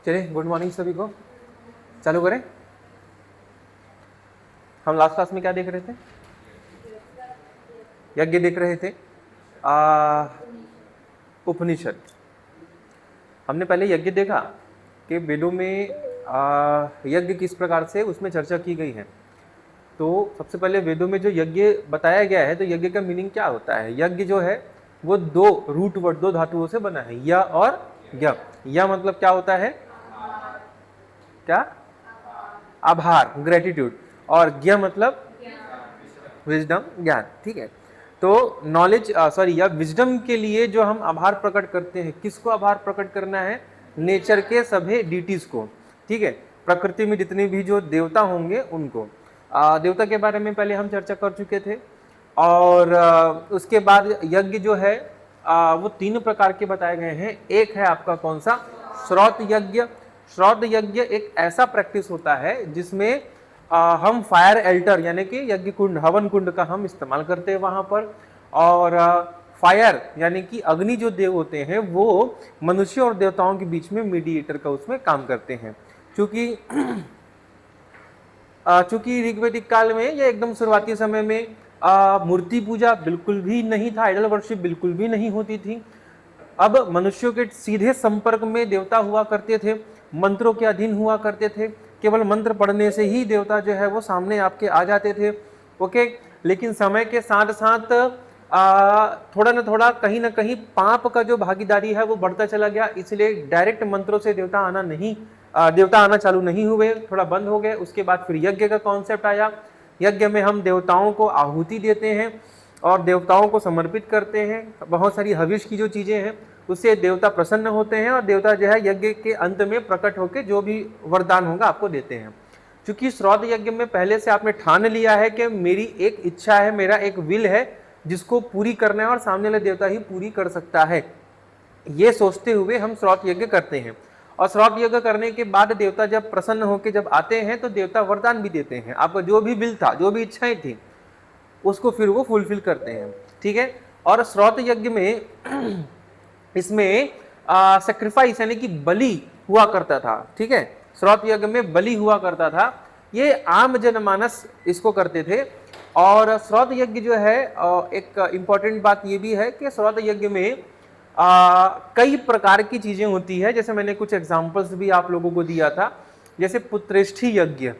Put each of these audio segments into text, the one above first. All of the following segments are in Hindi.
चलिए, गुड मॉर्निंग सभी को। चालू करें। हम लास्ट क्लास में क्या देख रहे थे? यज्ञ देख रहे थे, उपनिषद। हमने पहले यज्ञ देखा कि वेदों में यज्ञ किस प्रकार से उसमें चर्चा की गई है। तो सबसे पहले वेदों में जो यज्ञ बताया गया है, तो यज्ञ का मीनिंग क्या होता है? यज्ञ जो है वो दो रूट वर्ड, दो धातुओं से बना है, य और य। य मतलब क्या होता है? क्या? आभार, ग्रेटिट्यूड। और ज्ञ मतलब विजडम, ज्ञान। ठीक है, तो नॉलेज या विजडम के लिए जो हम आभार प्रकट करते हैं, किसको आभार प्रकट करना है? नेचर के सभी डीटीज को। ठीक है, प्रकृति में जितने भी जो देवता होंगे उनको। देवता के बारे में पहले हम चर्चा कर चुके थे। और उसके बाद यज्ञ जो है वो तीन प्रकार के बताए गए हैं। एक है आपका कौन सा? श्रौत यज्ञ। श्रौत यज्ञ एक ऐसा प्रैक्टिस होता है जिसमें हम फायर एल्टर यानी कि यज्ञ कुंड, हवन कुंड का हम इस्तेमाल करते हैं वहां पर। और फायर यानी कि अग्नि जो देव होते हैं वो मनुष्य और देवताओं के बीच में मीडिएटर का उसमें काम करते हैं। चूंकि ऋग्वैदिक काल में या एकदम शुरुआती समय में मूर्ति पूजा बिल्कुल भी नहीं था, आइडल वर्शिप बिल्कुल भी नहीं होती थी। अब मनुष्यों के सीधे संपर्क में देवता हुआ करते थे, मंत्रों के अधीन हुआ करते थे। केवल मंत्र पढ़ने से ही देवता जो है वो सामने आपके आ जाते थे। ओके, लेकिन समय के साथ साथ थोड़ा ना थोड़ा कहीं ना कहीं पाप का जो भागीदारी है वो बढ़ता चला गया, इसलिए डायरेक्ट मंत्रों से देवता आना चालू नहीं हुए, थोड़ा बंद हो गए। उसके बाद फिर यज्ञ का कॉन्सेप्ट आया। यज्ञ में हम देवताओं को आहुति देते हैं और देवताओं को समर्पित करते हैं। बहुत सारी हविष की जो चीजें हैं उससे देवता प्रसन्न होते हैं और देवता जो है यज्ञ के अंत में प्रकट होकर जो भी वरदान होगा आपको देते हैं। क्योंकि श्रौत यज्ञ में पहले से आपने ठान लिया है कि मेरी एक इच्छा है, मेरा एक विल है जिसको पूरी करना है और सामने वाले देवता ही पूरी कर सकता है, ये सोचते हुए हम श्रौत यज्ञ करते हैं। और श्रौत यज्ञ करने के बाद देवता जब प्रसन्न होकर जब आते हैं तो देवता वरदान भी देते हैं। आपका जो भी विल था, जो भी इच्छाएं थी, उसको फिर वो फुलफिल करते हैं। ठीक है, और श्रौत यज्ञ में इसमें सेक्रीफाइस यानी कि बलि हुआ करता था। ठीक है, श्रौत यज्ञ में बलि हुआ करता था। ये आम जनमानस इसको करते थे। और श्रौत यज्ञ जो है एक इंपॉर्टेंट बात ये भी है कि श्रौत यज्ञ में कई प्रकार की चीजें होती है। जैसे मैंने कुछ एग्जांपल्स भी आप लोगों को दिया था, जैसे पुत्रेष्ठी यज्ञ।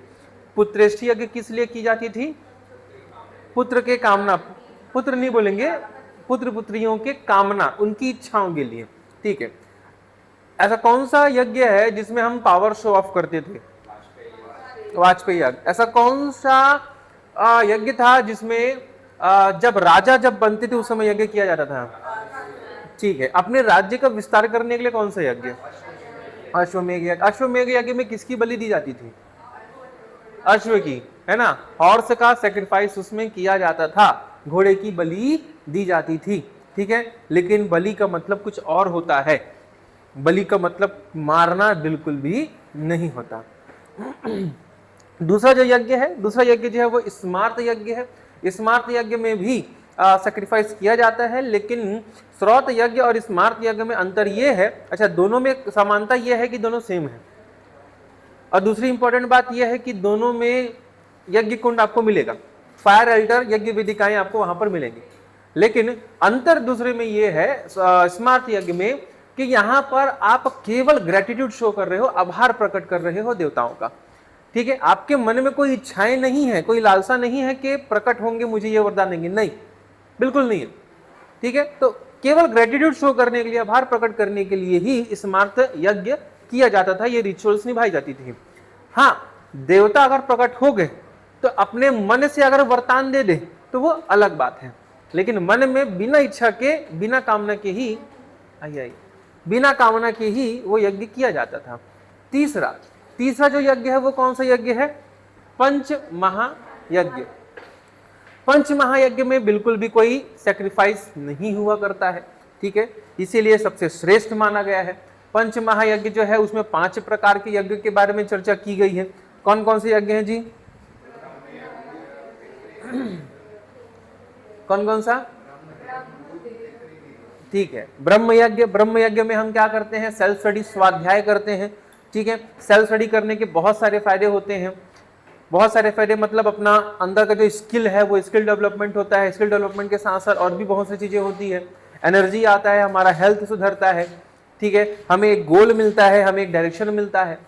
पुत्रेष्ठी यज्ञ किस लिए की जाती थी? पुत्र के कामना, पुत्र नहीं बोलेंगे, पुत्र पुत्रियों के कामना, उनकी इच्छाओं के लिए। ठीक है, ऐसा कौन सा यज्ञ है जिसमें हम पावर शो ऑफ करते थे? वाजपेयी यज्ञ। ऐसा कौन सा यज्ञ था जिसमें जब राजा जब बनते थे उस समय यज्ञ किया जाता था? ठीक है, अपने राज्य का विस्तार करने के लिए कौन सा यज्ञ? अश्वमेघ यज्ञ। अश्वमेघ यज्ञ में किसकी बलि दी जाती थी? अश्व की, है ना। हॉर्स का सैक्रिफाइस उसमें किया जाता था, घोड़े की बलि दी जाती थी। ठीक है, लेकिन बलि का मतलब कुछ और होता है। बलि का मतलब मारना बिल्कुल भी नहीं होता। दूसरा जो यज्ञ है, दूसरा यज्ञ जो है वो स्मार्त यज्ञ है। स्मार्त यज्ञ में भी सैक्रिफाइस किया जाता है, लेकिन श्रौत यज्ञ और स्मार्त यज्ञ में अंतर ये है, अच्छा दोनों में समानता ये है कि दोनों सेम है। और दूसरी इंपॉर्टेंट बात यह है कि दोनों में यज्ञ कुंड आपको मिलेगा, फायर एल्टर, यज्ञ वेदिकाएं आपको वहां पर मिलेंगी। लेकिन अंतर दूसरे में यह है स्मार्त यज्ञ में कि यहां पर आप केवल ग्रेटिट्यूड शो कर रहे हो, आभार प्रकट कर रहे हो देवताओं का। ठीक है, आपके मन में कोई इच्छाएं नहीं है, कोई लालसा नहीं है कि प्रकट होंगे मुझे ये वरदान देंगे, नहीं, बिल्कुल नहीं है। ठीक है, तो केवल ग्रेटिट्यूड शो करने के लिए, आभार प्रकट करने के लिए ही स्मार्त यज्ञ किया जाता था, ये रिचुअल्स निभाई जाती थी। हाँ, देवता अगर प्रकट हो गए तो अपने मन से अगर वरदान दे दे तो वो अलग बात है, लेकिन मन में बिना इच्छा के, बिना कामना के ही बिना कामना के ही वो यज्ञ किया जाता था। तीसरा जो यज्ञ है वो कौन सा यज्ञ है? पंच महायज्ञ। पंच महायज्ञ में बिल्कुल भी कोई सैक्रिफाइस नहीं हुआ करता है। ठीक है, इसीलिए सबसे श्रेष्ठ माना गया है। पंच महायज्ञ जो है उसमें 5 प्रकार के यज्ञ के बारे में चर्चा की गई है। कौन कौन से यज्ञ हैं जी? कौन कौन सा? ठीक है, ब्रह्म यज्ञ। ब्रह्म यज्ञ में हम क्या करते हैं? सेल्फ स्टडी, स्वाध्याय करते हैं। ठीक है। सेल्फ स्टडी करने के बहुत सारे फायदे होते हैं, बहुत सारे फायदे मतलब अपना अंदर का जो स्किल है वो स्किल डेवलपमेंट होता है, स्किल डेवलपमेंट के साथ साथ और भी बहुत सी चीजें होती है, एनर्जी आता है, हमारा हेल्थ सुधरता है, ठीक है, हमें एक गोल मिलता है, हमें एक डायरेक्शन मिलता है।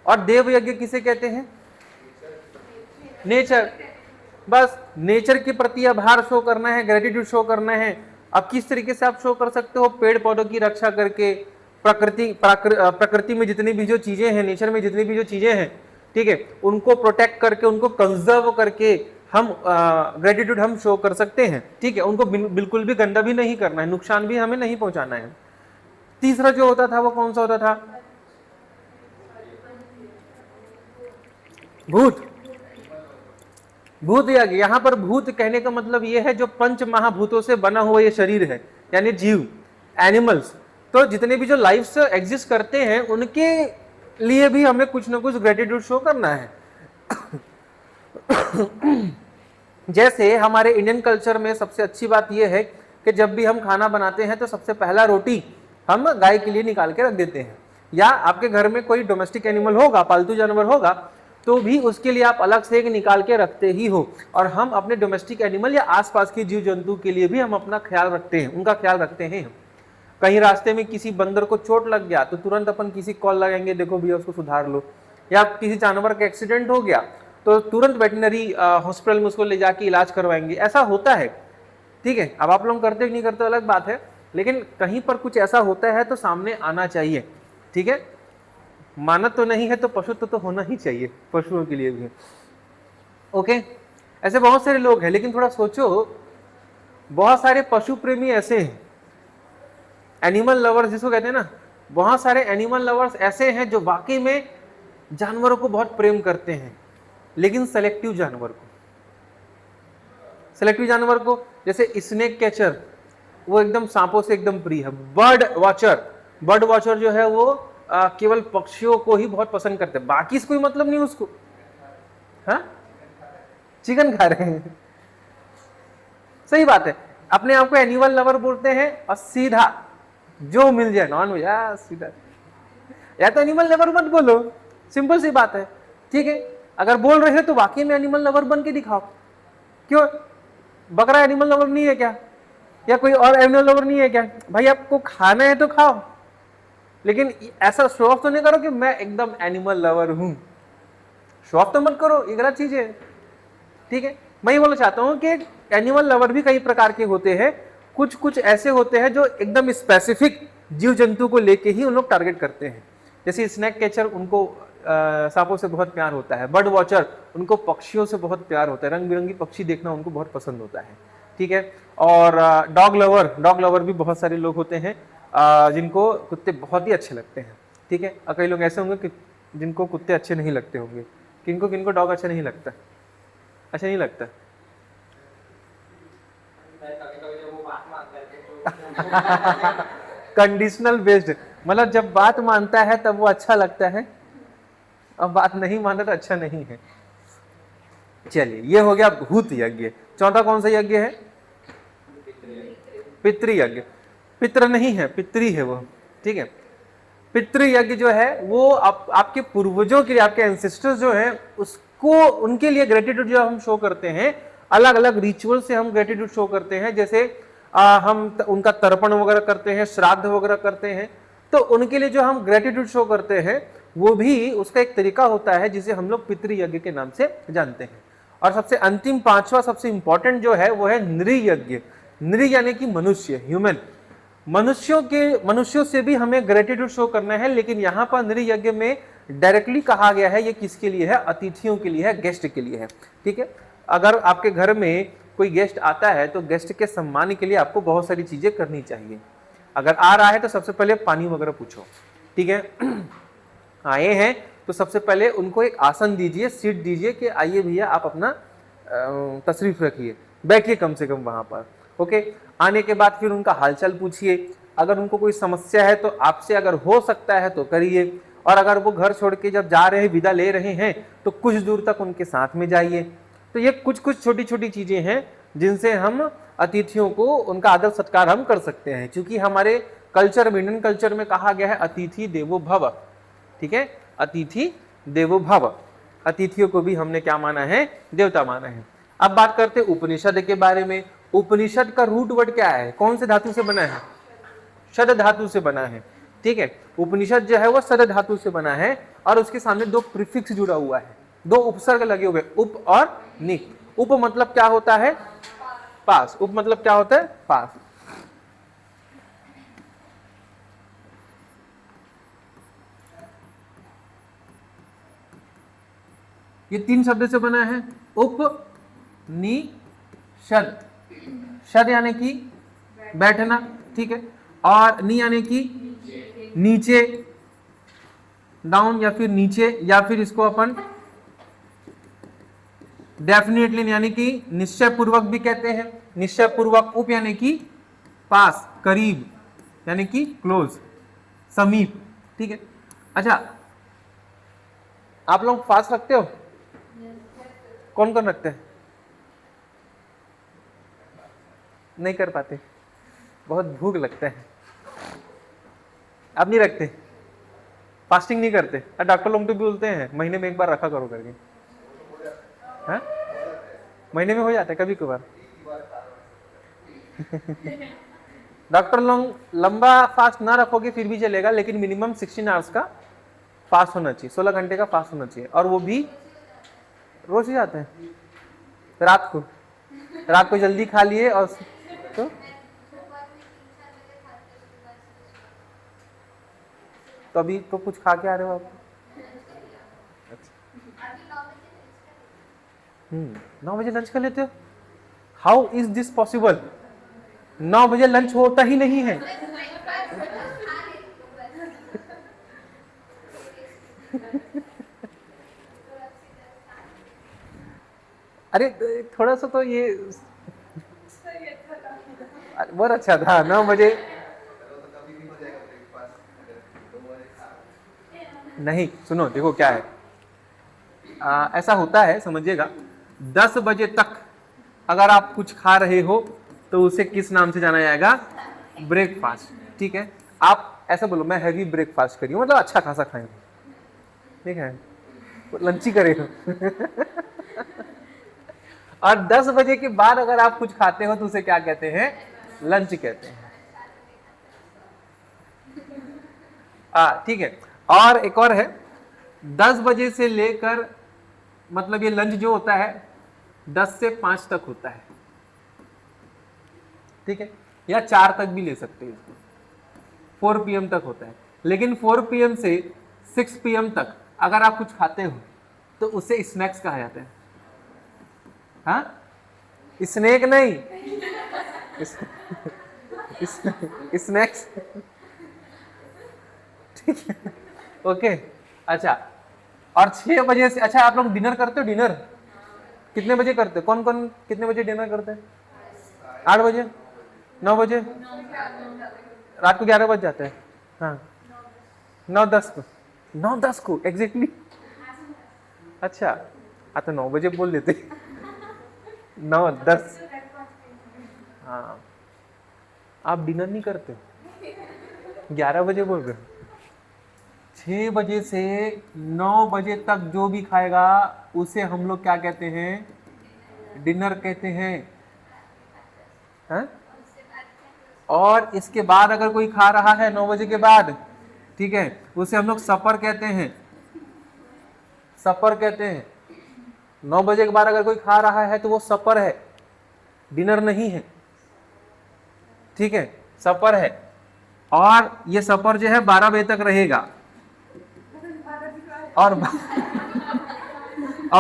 और देव यज्ञ किसे कहते हैं? नेचर, बस नेचर के प्रति आभार शो करना है, ग्रेटिट्यूड शो करना है। अब किस तरीके से आप शो कर सकते हो? पेड़ पौधों की रक्षा करके, प्रकृति में जितनी भी जो चीजें हैं, नेचर में जितनी भी जो चीजें हैं, ठीक है, उनको प्रोटेक्ट करके, उनको कंजर्व करके हम ग्रेटिट्यूड हम शो कर सकते हैं, ठीक है। उनको बिल्कुल भी गंदा भी नहीं करना है, नुकसान भी हमें नहीं पहुंचाना है। तीसरा जो होता था वो कौन सा होता था? भूत, भूत यज्ञ। यहां पर भूत कहने का मतलब यह है जो पंच महाभूतों से बना हुआ ये शरीर है, यानी जीव, एनिमल्स। तो जितने भी जो लाइफ एग्जिस्ट करते हैं उनके लिए भी हमें कुछ ना कुछ ग्रेटिट्यूड शो करना है। जैसे हमारे इंडियन कल्चर में सबसे अच्छी बात यह है कि जब भी हम खाना बनाते हैं तो सबसे पहला रोटी हम गाय के लिए निकाल के रख देते हैं, या आपके घर में कोई डोमेस्टिक एनिमल होगा, पालतू जानवर होगा, तो भी उसके लिए आप अलग से एक निकाल के रखते ही हो। और हम अपने डोमेस्टिक एनिमल या आसपास के जीव जंतु के लिए भी हम अपना ख्याल रखते हैं, उनका ख्याल रखते हैं। कहीं रास्ते में किसी बंदर को चोट लग गया तो तुरंत अपन किसी कॉल लगाएंगे, देखो भैया उसको सुधार लो। या किसी जानवर का एक्सीडेंट हो गया तो तुरंत वेटनरी हॉस्पिटल में उसको ले जाके इलाज करवाएंगे, ऐसा होता है, ठीक है। अब आप लोग करते नहीं करते अलग बात है, लेकिन कहीं पर कुछ ऐसा होता है तो सामने आना चाहिए, ठीक है। मानव तो नहीं है तो पशुत्व तो होना ही चाहिए पशुओं के लिए भी, ओके। ऐसे बहुत सारे लोग हैं, लेकिन थोड़ा सोचो, बहुत सारे पशु प्रेमी ऐसे हैं, एनिमल लवर्स जिसको कहते हैं ना, बहुत सारे एनिमल लवर्स ऐसे हैं जो वाकई में जानवरों को बहुत प्रेम करते हैं, लेकिन सेलेक्टिव जानवर को, जैसे स्नेक कैचर, वो एकदम सांपों से एकदम प्रिय है। बर्ड वॉचर जो है वो केवल पक्षियों को ही बहुत पसंद करते हैं, बाकी इसको कोई मतलब नहीं उसको। हाँ, चिकन खा रहे हैं, सही बात है। अपने आप को एनिमल लवर बोलते हैं और सीधा जो मिल जाए नॉन वेज, सीधा, या तो एनिमल लवर मत बोलो, सिंपल सी बात है, ठीक है। अगर बोल रहे हो तो वाकई में एनिमल लवर बन के दिखाओ। क्यों? बकरा एनिमल लवर नहीं है क्या? या कोई और एनिमल लवर नहीं है क्या? भाई आपको खाना है तो खाओ, लेकिन ऐसा शो ऑफ तो नहीं करो कि मैं एकदम एनिमल लवर हूं। शो ऑफ तो मत करो, ये गलत चीज है, ठीक है। मैं ये बोलना चाहता हूं कि एनिमल लवर भी कई प्रकार के होते हैं। कुछ ऐसे होते हैं जो एकदम स्पेसिफिक जीव जंतु को लेके ही उन लोग टारगेट करते हैं। जैसे स्नेक कैचर, उनको सांपों से बहुत प्यार होता है। बर्ड वॉचर, उनको पक्षियों से बहुत प्यार होता है, रंग बिरंगी पक्षी देखना उनको बहुत पसंद होता है, ठीक है। और डॉग लवर भी बहुत सारे लोग होते हैं जिनको कुत्ते बहुत ही अच्छे लगते हैं, ठीक है। और कई लोग ऐसे होंगे कि जिनको कुत्ते अच्छे नहीं लगते होंगे। किनको डॉग अच्छा नहीं लगता? अच्छा नहीं लगता? कंडीशनल बेस्ड, मतलब जब बात मानता है तब वो अच्छा लगता है, अब बात नहीं मानता तो अच्छा नहीं है। चलिए, ये हो गया भूत यज्ञ। चौथा कौन सा यज्ञ है? पितृ यज्ञ। पितृ नहीं है, पितृ है वो, ठीक है। पितृ यज्ञ जो है वो आपके पूर्वजों के लिए, आपके एंसेस्टर्स जो है उसको, उनके लिए ग्रेटिट्यूड जो हम शो करते हैं, अलग अलग रिचुअल से हम ग्रेटिट्यूड शो करते हैं। जैसे हम उनका तर्पण वगैरह करते हैं, श्राद्ध वगैरह करते हैं, तो उनके लिए जो हम ग्रेटिट्यूड शो करते हैं वो भी उसका एक तरीका होता है जिसे हम लोग पितृ यज्ञ के नाम से जानते हैं। और सबसे अंतिम, पांचवा सबसे इंपॉर्टेंट जो है वो है नृयज्ञ। नृ यानी कि मनुष्य, ह्यूमन। मनुष्यों से भी हमें ग्रेटिट्यूड शो करना है, लेकिन यहाँ पर नृयज्ञ में डायरेक्टली कहा गया है ये किसके लिए है? अतिथियों के लिए है, गेस्ट के लिए है, ठीक है। अगर आपके घर में कोई गेस्ट आता है तो गेस्ट के सम्मान के लिए आपको बहुत सारी चीजें करनी चाहिए। अगर आ रहा है तो सबसे पहले पानी वगैरह पूछो, ठीक है। आए हैं तो सबसे पहले उनको एक आसन दीजिए, सीट दीजिए कि आइए भैया आप अपना तशरीफ रखिए, बैठिए कम से कम वहां पर, ओके। आने के बाद फिर उनका हालचाल पूछिए। अगर उनको कोई समस्या है तो आपसे अगर हो सकता है तो करिए, और अगर वो घर छोड़ के जब जा रहे हैं, विदा ले रहे हैं, तो कुछ दूर तक उनके साथ में जाइए। तो ये कुछ छोटी छोटी चीजें हैं जिनसे हम अतिथियों को, उनका आदर सत्कार हम कर सकते हैं। क्योंकि हमारे कल्चर में, इंडियन कल्चर में कहा गया है अतिथि देवो भव, ठीक है, अतिथि देवो भव, अतिथियों को भी हमने क्या माना है, देवता माना है। अब बात करते हैं उपनिषद के बारे में। उपनिषद का रूट वर्ड क्या है, कौन से धातु से बना है, शद धातु से बना है, ठीक है। उपनिषद जो है वो शद धातु से बना है और उसके सामने दो प्रीफिक्स जुड़ा हुआ है, दो उपसर्ग लगे हुए, उप और नि। उप मतलब क्या होता है, पास, उप मतलब क्या होता है, पास। ये तीन शब्द से बना है, उप नि शद। शद यानी कि बैठना, ठीक है, और नि यानी कि नीचे, डाउन या फिर नीचे, या फिर इसको अपन डेफिनेटली यानी कि निश्चय पूर्वक भी कहते हैं। निश्चय पूर्वक। उप यानी कि पास, करीब, यानी कि क्लोज, समीप, ठीक है। अच्छा, आप लोग फास्ट रखते हो, कौन कौन रखते हैं, नहीं कर पाते, बहुत भूख लगता है, आप नहीं रखते, फास्टिंग नहीं करते। डॉक्टर लोग तो भी बोलते हैं महीने में एक बार रखा करो करके, हाँ? महीने में हो जाता है कभी कभार। डॉक्टर लोग लंबा फास्ट ना रखोगे फिर भी चलेगा, लेकिन मिनिमम 16 आवर्स का फास्ट होना चाहिए, 16 घंटे का फास्ट होना चाहिए, और वो भी रोज ही जाते हैं। रात को जल्दी खा लिए और तो अभी तो कुछ खा के आ रहे हो आप? 9 बजे लंच कर लेते हो, हाउ इज दिस पॉसिबल? 9 बजे लंच होता ही नहीं है। अरे थोड़ा सा तो ये बहुत अच्छा था, 9 बजे नहीं। सुनो, देखो क्या है, ऐसा होता है, समझिएगा, 10 बजे तक अगर आप कुछ खा रहे हो तो उसे किस नाम से जाना जाएगा, ब्रेकफास्ट, ठीक है। आप ऐसा बोलो, मैं हैवी ब्रेकफास्ट करी हूँ, मतलब अच्छा खासा खाए, ठीक है, लंच ही करे हो। और 10 बजे के बाद अगर आप कुछ खाते हो तो उसे क्या कहते हैं, लंच कहते हैं, ठीक है। और एक और है, 10 बजे से लेकर, मतलब ये लंच जो होता है 10 से 5 तक होता है, ठीक है, या 4 तक भी ले सकते हैं इसको, 4 PM तक होता है। लेकिन 4 PM से 6 PM तक अगर आप कुछ खाते हो तो उसे स्नैक्स कहा जाता है। हाँ, स्नैक नहीं, स्नैक्स, ठीक है, ओके। अच्छा, और 6 बजे से, अच्छा आप लोग डिनर करते हो, डिनर कितने बजे करते हो, कौन कौन कितने बजे डिनर करते हैं? 8 बजे, 9 बजे, रात को 11 बज जाते हैं, हाँ, 9-10 को, 9-10 को एग्जैक्टली। अच्छा, तो 9 बजे बोल देते, 9-10, हाँ, आप डिनर नहीं करते, 11 बजे बोल रहे हो। 6 बजे से 9 बजे तक जो भी खाएगा उसे हम लोग क्या कहते हैं, डिनर कहते हैं, हाँ? और इसके बाद अगर कोई खा रहा है 9 बजे के बाद, ठीक है, उसे हम लोग सपर कहते हैं, सपर कहते हैं। 9 बजे के बाद अगर कोई खा रहा है तो वो सपर है, डिनर नहीं है, ठीक है, सपर है। और ये सपर जो है 12 बजे तक रहेगा, और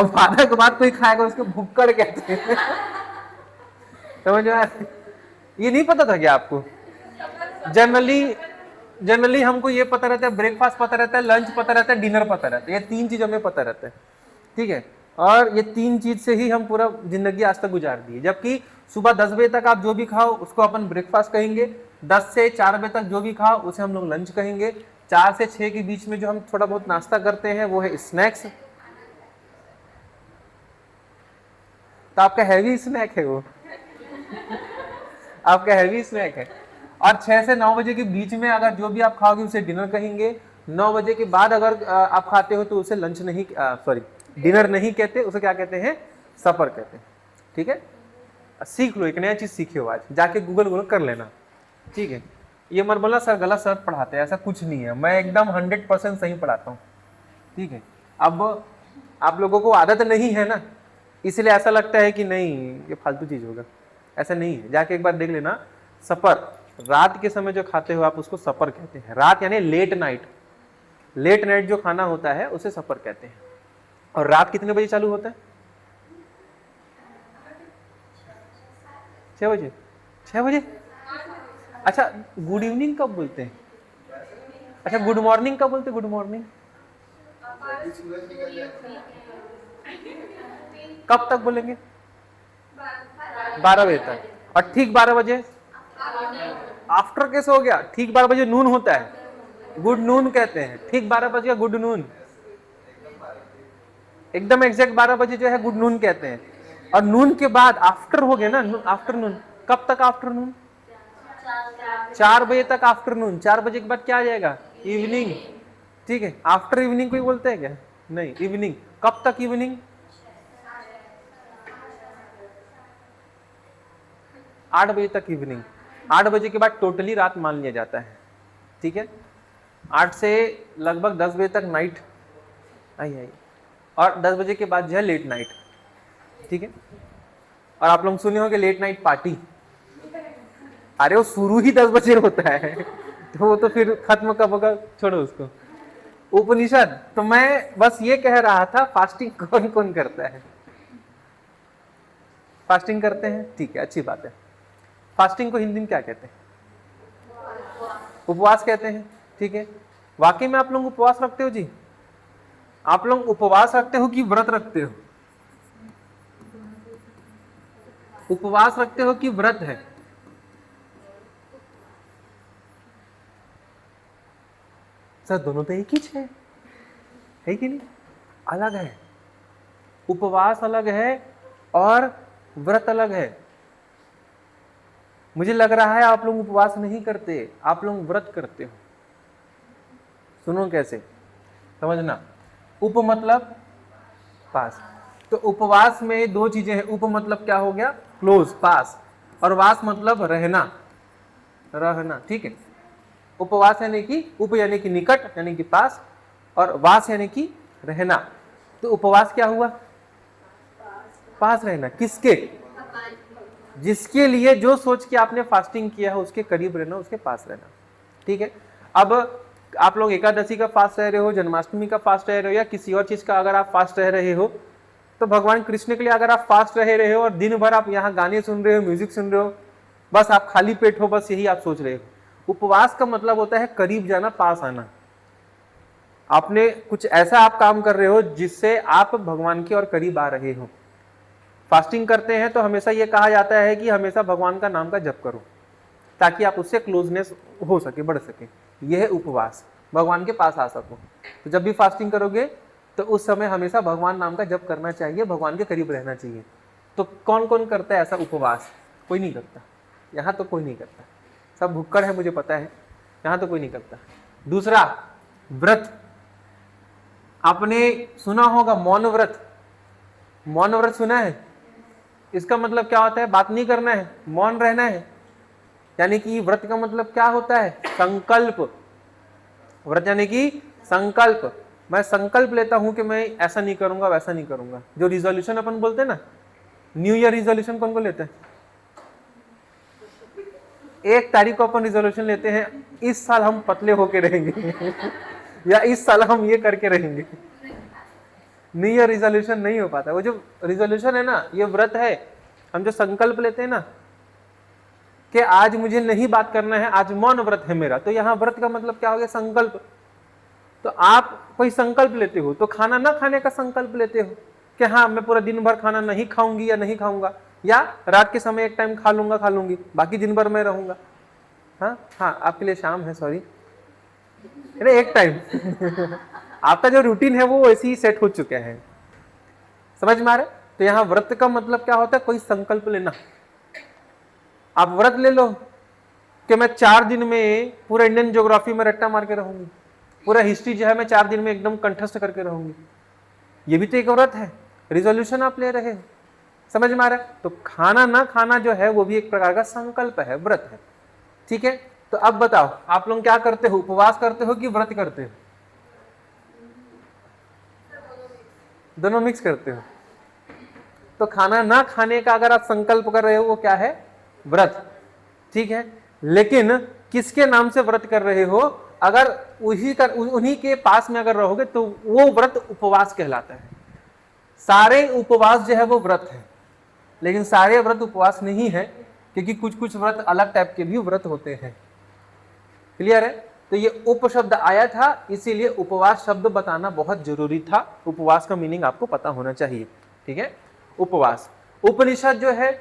12 के बाद कोई खाएगा उसको भुक्कड़ कहते हैं। समझ में? ये नहीं पता था क्या आपको? जनरली हमको ये पता रहता है, ब्रेकफास्ट पता रहता है, लंच पता रहता है, डिनर पता रहता है, ये 3 चीज हमें पता रहता है, ठीक है। और ये 3 चीज से ही हम पूरा जिंदगी आज तक गुजार दी है। जबकि सुबह 10 बजे तक आप जो भी खाओ उसको अपन ब्रेकफास्ट कहेंगे, 10 से 4 बजे तक जो भी खाओ उसे हम लोग लंच कहेंगे, 4 से 6 के बीच में जो हम थोड़ा बहुत नाश्ता करते हैं वो है स्नैक्स। तो आपका हैवी स्नैक है वो, आपका हैवी स्नैक है। और 6 से 9 बजे के बीच में अगर जो भी आप खाओगे उसे डिनर कहेंगे, 9 बजे के बाद अगर आप खाते हो तो उसे लंच नहीं, सॉरी डिनर नहीं कहते, उसे क्या कहते हैं, सफर कहते हैं। ठीक है, सीख लो, एक नया चीज सीखे हो आज, जाके गूगल कर लेना। ठीक है, ये मत बोलना सर गलत सर पढ़ाते हैं, ऐसा कुछ नहीं है, मैं एकदम 100% सही पढ़ाता हूँ। ठीक है, अब आप लोगों को आदत नहीं है ना, इसलिए ऐसा लगता है कि नहीं ये फालतू चीज होगा, ऐसा नहीं है। जाके एक बार देख लेना। सफर, रात के समय जो खाते हो आप उसको सफर कहते हैं। रात यानी लेट नाइट, लेट नाइट जो खाना होता है उसे सफर कहते हैं। और रात कितने बजे चालू होता है? 6 बजे। 6 बजे, अच्छा गुड इवनिंग कब बोलते हैं? अच्छा गुड मॉर्निंग कब बोलते हैं? गुड मॉर्निंग कब तक बोलेंगे? 12 बजे तक। और ठीक 12 बजे आफ्टर कैसे हो गया? ठीक 12 बजे नून होता है, गुड नून कहते हैं। ठीक 12 बजे गुड नून, एकदम एग्जैक्ट 12 बजे जो है गुड नून कहते हैं। और नून के बाद आफ्टर हो गया ना, आफ्टरनून। कब तक आफ्टरनून? 4 बजे तक आफ्टरनून। 4 बजे के बाद क्या आ जाएगा? इवनिंग। ठीक है, आफ्टर इवनिंग कोई बोलते हैं क्या? नहीं, इवनिंग। कब तक इवनिंग? 8 बजे तक इवनिंग। 8 बजे के बाद टोटली रात मान लिया जाता है। ठीक है, 8 से लगभग 10 बजे तक नाइट आई, और 10 बजे के बाद जो है लेट नाइट। ठीक है, और आप लोग सुने होंगे लेट नाइट पार्टी, अरे वो शुरू ही 10 बजे होता है तो वो तो फिर खत्म कब होगा, छोड़ो उसको। उपनिषद, तो मैं बस ये कह रहा था फास्टिंग कौन कौन करता है? फास्टिंग करते हैं, ठीक है, अच्छी बात है। फास्टिंग को हिंदी में क्या कहते हैं? उपवास कहते हैं। ठीक है, वाकई में आप लोग उपवास रखते हो जी? आप लोग उपवास रखते हो कि व्रत रखते हो? उपवास रखते हो कि व्रत है? सर दोनों तो एक ही है कि नहीं? अलग है, उपवास अलग है और व्रत अलग है। मुझे लग रहा है आप लोग उपवास नहीं करते, आप लोग व्रत करते हो। सुनो कैसे, समझना। उप मतलब पास, तो उपवास में दो चीजें हैं। उप मतलब क्या हो गया? क्लोज, पास। और वास मतलब रहना। ठीक है, उपवास यानी कि उप यानी कि निकट यानी कि पास, और वास यानी कि रहना। तो उपवास क्या हुआ? पास रहना। किसके? जिसके लिए जो सोच के आपने फास्टिंग किया है उसके करीब रहना, उसके पास रहना। ठीक है, अब आप लोग एकादशी का फास्ट रह रहे हो, जन्माष्टमी का फास्ट रह रहे हो, या किसी और चीज का अगर आप फास्ट रह रहे हो, तो भगवान कृष्ण के लिए अगर आप फास्ट रह रहे हो और दिन भर आप यहाँ गाने सुन रहे हो, म्यूजिक सुन रहे हो, बस आप खाली पेट हो, बस यही आप सोच रहे हो। उपवास का मतलब होता है करीब जाना, पास आना। आपने कुछ ऐसा आप काम कर रहे हो जिससे आप भगवान के और करीब आ रहे हो। फास्टिंग करते हैं तो हमेशा ये कहा जाता है कि हमेशा भगवान का नाम का जप करो, ताकि आप उससे क्लोजनेस हो सके, बढ़ सके। यह है उपवास, भगवान के पास आ सको। तो जब भी फास्टिंग करोगे तो उस समय हमेशा भगवान नाम का जप करना चाहिए, भगवान के करीब रहना चाहिए। तो कौन कौन करता है ऐसा उपवास? कोई नहीं करता, यहाँ तो कोई नहीं करता, सब भुक्कड़ है, मुझे पता है, यहाँ तो कोई नहीं करता। दूसरा, व्रत। आपने सुना होगा मौन व्रत। मौन व्रत सुना है? इसका मतलब क्या होता है? बात नहीं करना है, मौन रहना है। यानी कि व्रत का मतलब क्या होता है? संकल्प। व्रत यानी कि संकल्प। मैं संकल्प लेता हूं कि मैं ऐसा नहीं करूंगा, वैसा नहीं करूंगा। जो रिजोल्यूशन अपन बोलते हैं ना, न्यू ईयर रिजोल्यूशन कौन को लेते हैं? 1 तारीख को अपन रिजोल्यूशन लेते हैं, इस साल हम पतले होके रहेंगे या इस साल हम ये करके रहेंगे। न्यू ईयर रिजोल्यूशन नहीं हो पाता। वो जो रिजोल्यूशन है ना, ये व्रत है। हम जो संकल्प लेते हैं ना कि आज मुझे नहीं बात करना है, आज मौन व्रत है मेरा, तो यहाँ व्रत का मतलब क्या हो गया? संकल्प। तो आप कोई संकल्प लेते हो, तो खाना ना खाने का संकल्प लेते हो कि हाँ मैं पूरा दिन भर खाना नहीं खाऊंगी या नहीं खाऊंगा, या रात के समय एक टाइम खा लूंगी, बाकी दिन भर मैं रहूंगा। हाँ आपके लिए शाम है, सॉरी, अरे एक टाइम आपका जो रूटीन है वो ऐसे ही सेट हो चुका है, समझ में आ रहा है? तो यहाँ व्रत का मतलब क्या होता है? कोई संकल्प लेना। आप व्रत ले लो कि मैं 4 दिन में पूरा इंडियन ज्योग्राफी में रट्टा मार के रहूंगी, पूरा हिस्ट्री जो है मैं 4 दिन में एकदम कंठस्थ करके रहूंगी, ये भी तो एक व्रत है, रिजोल्यूशन आप ले रहे हो, समझ में आ रहा है। तो खाना ना खाना जो है वो भी एक प्रकार का संकल्प है, व्रत है, ठीक है। तो अब बताओ आप लोग क्या करते हो, उपवास करते हो कि व्रत करते हो? दोनों मिक्स करते हो। तो खाना ना खाने का अगर आप संकल्प कर रहे हो वो क्या है, व्रत, ठीक है। लेकिन किसके नाम से व्रत कर रहे हो, अगर उन्हीं के पास में अगर रहोगे तो वो व्रत उपवास कहलाता है। सारे उपवास जो है वो व्रत है, लेकिन सारे व्रत उपवास नहीं है, क्योंकि कुछ कुछ व्रत अलग टाइप के भी व्रत होते हैं। क्लियर है। तो ये उप शब्द आया था, इसीलिए उपवास शब्द बताना बहुत जरूरी था। उपवास का मीनिंग आपको पता होना चाहिए, ठीक है। उपवास, उपनिषद जो है,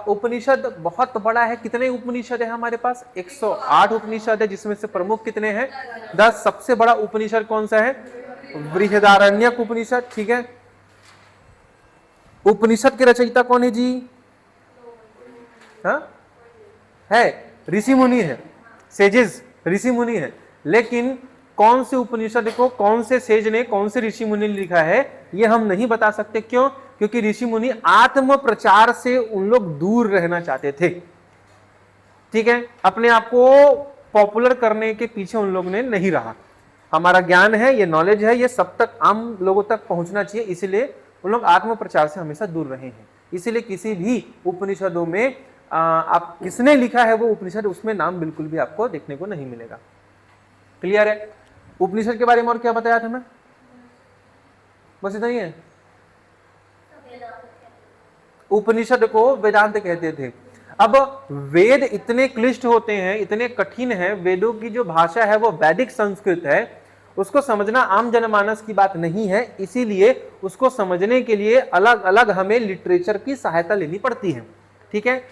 उपनिषद बहुत बड़ा है। कितने उपनिषद है हमारे पास? 108 उपनिषद है, जिसमें से प्रमुख कितने हैं? 10। सबसे बड़ा उपनिषद कौन सा है? बृहदारण्यक उपनिषद, ठीक है। उपनिषद के रचयिता कौन है जी? हाँ है, ऋषि मुनि है, सेजेस ऋषि मुनि है। लेकिन कौन से उपनिषद को कौन से सेज ने, कौन से ऋषि मुनि ने लिखा है, ये हम नहीं बता सकते। क्यों? क्योंकि ऋषि मुनि आत्म प्रचार से उन लोग दूर रहना चाहते थे, ठीक है। अपने आप को पॉपुलर करने के पीछे उन लोग ने नहीं रहा। हमारा ज्ञान है, ये नॉलेज है, ये सब तक आम लोगों तक पहुंचना चाहिए, इसलिए उन लोग आत्म प्रचार से हमेशा दूर रहे हैं। इसीलिए किसी भी उपनिषदों में आप किसने लिखा है वो उपनिषद, उसमें नाम बिल्कुल भी आपको देखने को नहीं मिलेगा। क्लियर है। उपनिषद के बारे में और क्या बताया था मैं? बस इतना ही है। उपनिषद को वेदांत कहते थे। अब वेद इतने क्लिष्ट होते हैं, इतने कठिन है, वेदों की जो भाषा है वो वैदिक संस्कृत है, उसको समझना आम जनमानस की बात नहीं है। इसीलिए उसको समझने के लिए अलग अलग हमें लिटरेचर की सहायता लेनी पड़ती है, ठीक है।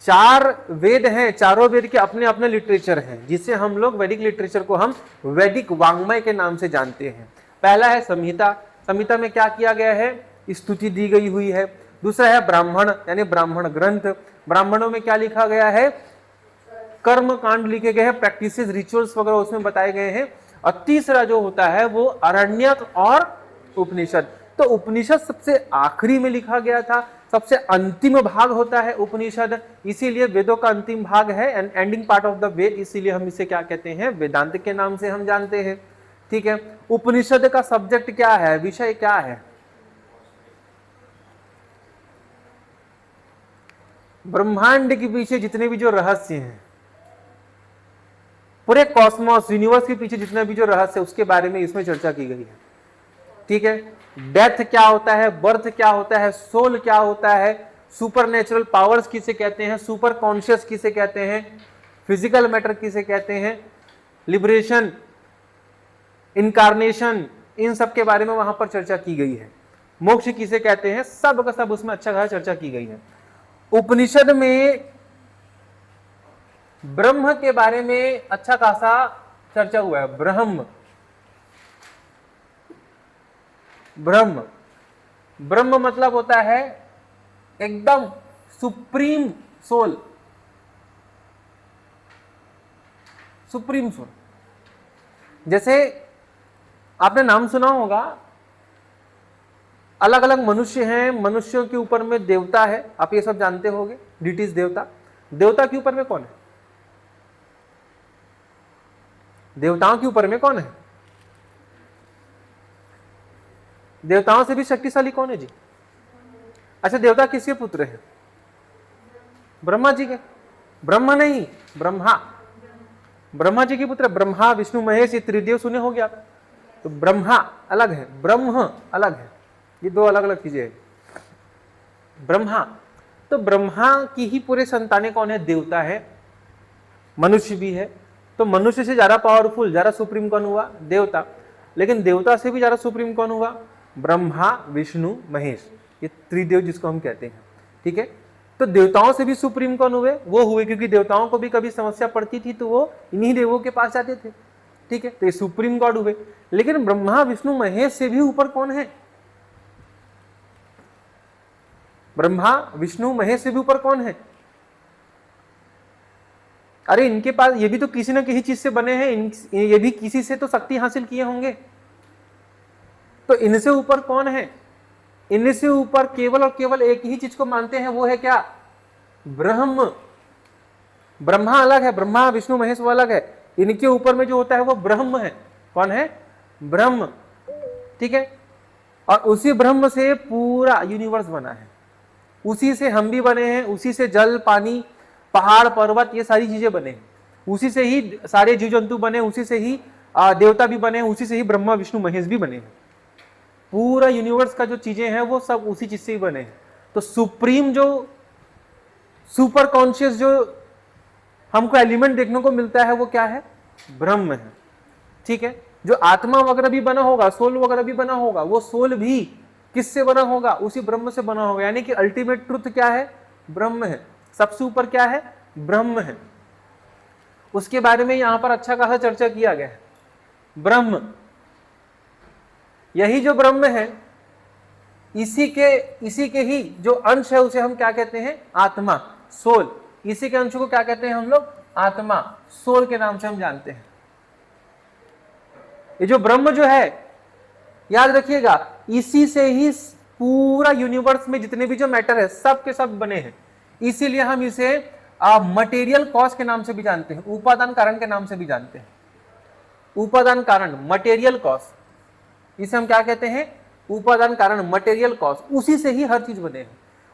4 वेद हैं, चारों वेद के अपने अपने लिटरेचर हैं, जिससे हम लोग वैदिक लिटरेचर को हम वैदिक वांग्मय के नाम से जानते हैं। पहला है संहिता। संहिता में क्या किया गया है? स्तुति दी गई हुई है। दूसरा है ब्राह्मण, यानी ब्राह्मण ग्रंथ। ब्राह्मणों में क्या लिखा गया है? कर्म कांड लिखे गए हैं, प्रैक्टिसेस, रिचुअल्स वगैरह उसमें बताए गए हैं। और तीसरा जो होता है वो अरण्यक और उपनिषद। तो उपनिषद सबसे आखिरी में लिखा गया था, सबसे अंतिम भाग होता है उपनिषद, इसीलिए वेदों का अंतिम भाग है, एंडिंग पार्ट ऑफ द वेद, इसीलिए हम इसे क्या कहते हैं? वेदांत के नाम से हम जानते हैं, ठीक है। उपनिषद का सब्जेक्ट क्या है, विषय क्या है? ब्रह्मांड के पीछे जितने भी जो रहस्य हैं, पूरे कॉस्मोस यूनिवर्स के पीछे जितने भी जो रहस्य है, उसके बारे में इसमें चर्चा की गई है, ठीक है। डेथ क्या होता है, बर्थ क्या होता है, सोल क्या होता है, सुपर नेचुरल पावर्स किसे कहते हैं, सुपर कॉन्शियस किसे कहते हैं, फिजिकल मैटर किसे कहते हैं, लिबरेशन, इनकारनेशन, इन सब के बारे में वहां पर चर्चा की गई है। मोक्ष किसे कहते हैं, सब का सब उसमें अच्छा खासा चर्चा की गई है। उपनिषद में ब्रह्म के बारे में अच्छा खासा चर्चा हुआ है। ब्रह्म, ब्रह्म, ब्रह्म मतलब होता है एकदम सुप्रीम सोल, सुप्रीम सोल। जैसे आपने नाम सुना होगा, अलग अलग मनुष्य हैं, मनुष्यों के ऊपर में देवता है, आप ये सब जानते होंगे, डिटीज देवता। देवता के ऊपर में कौन है? देवताओं के ऊपर में कौन है? देवताओं से भी शक्तिशाली कौन है जी? अच्छा, देवता किसके पुत्र हैं? ब्रह्मा जी के। ब्रह्मा नहीं, ब्रह्मा, ब्रह्मा जी के पुत्र। ब्रह्मा विष्णु महेश, ये त्रिदेव सुने होंगे आप। तो ब्रह्मा अलग है, ब्रह्म अलग है, ये दो अलग अलग चीजें हैं। ब्रह्मा, तो ब्रह्मा की ही पूरे संतानें कौन है? देवता है, मनुष्य भी है। तो मनुष्य से ज्यादा पावरफुल, ज्यादा सुप्रीम कौन हुआ? देवता। लेकिन देवता से भी ज्यादा सुप्रीम कौन हुआ? ब्रह्मा विष्णु महेश, ये त्रिदेव जिसको हम कहते हैं, ठीक है। तो देवताओं से भी सुप्रीम कौन हुए? वो हुए, क्योंकि देवताओं को भी कभी समस्या पड़ती थी तो वो इन्हीं देवों के पास जाते थे, ठीक है। तो ये सुप्रीम गॉड हुए। लेकिन ब्रह्मा विष्णु महेश से भी ऊपर कौन है? ब्रह्मा विष्णु महेश से भी ऊपर कौन है? अरे इनके पास ये भी तो किसी न किसी चीज से बने हैं, ये भी किसी से तो शक्ति हासिल किए होंगे। तो इनसे ऊपर कौन है? इनसे ऊपर केवल और केवल एक ही चीज को मानते हैं, वो है क्या? ब्रह्म। ब्रह्मा अलग है, ब्रह्मा विष्णु महेश वो अलग है। इनके ऊपर में जो होता है वो ब्रह्म है। कौन है? ब्रह्म। ठीक है। और उसी ब्रह्म से पूरा यूनिवर्स बना है, उसी से हम भी बने हैं, उसी से जल पानी पहाड़ पर्वत ये सारी चीजें बने हैं, उसी से ही सारे जीव जंतु बने, उसी से ही देवता भी बने, उसी से ही ब्रह्मा विष्णु महेश भी बने हैं। पूरा यूनिवर्स का जो चीजें हैं वो सब उसी चीज से ही बने हैं। तो सुप्रीम जो सुपर कॉन्शियस जो हमको एलिमेंट देखने को मिलता है वो क्या है? ब्रह्म है। ठीक है। जो आत्मा वगैरह भी बना होगा, सोल वगैरह भी बना होगा, वो सोल भी किससे बना होगा? उसी ब्रह्म से बना होगा। यानी कि अल्टीमेट ट्रुथ क्या है? ब्रह्म है। सबसे ऊपर क्या है? ब्रह्म है। उसके बारे में यहां पर अच्छा खासा चर्चा किया गया है। ब्रह्म, यही जो ब्रह्म है, इसी के ही जो अंश है उसे हम क्या कहते हैं? आत्मा, सोल। इसी के अंश को क्या कहते हैं हम लोग? आत्मा, सोल के नाम से हम जानते हैं। ये जो ब्रह्म जो है, याद रखिएगा, इसी से ही पूरा यूनिवर्स में जितने भी जो मैटर है सब के सब बने हैं। इसीलिए हम इसे मटेरियल कॉज के नाम से भी जानते हैं, उपादान कारण के नाम से भी जानते हैं। उपादान कारण, मटेरियल कॉज, इसे हम क्या कहते हैं? उपादान कारण, मटेरियल कॉज। उसी से ही हर चीज बने हैं,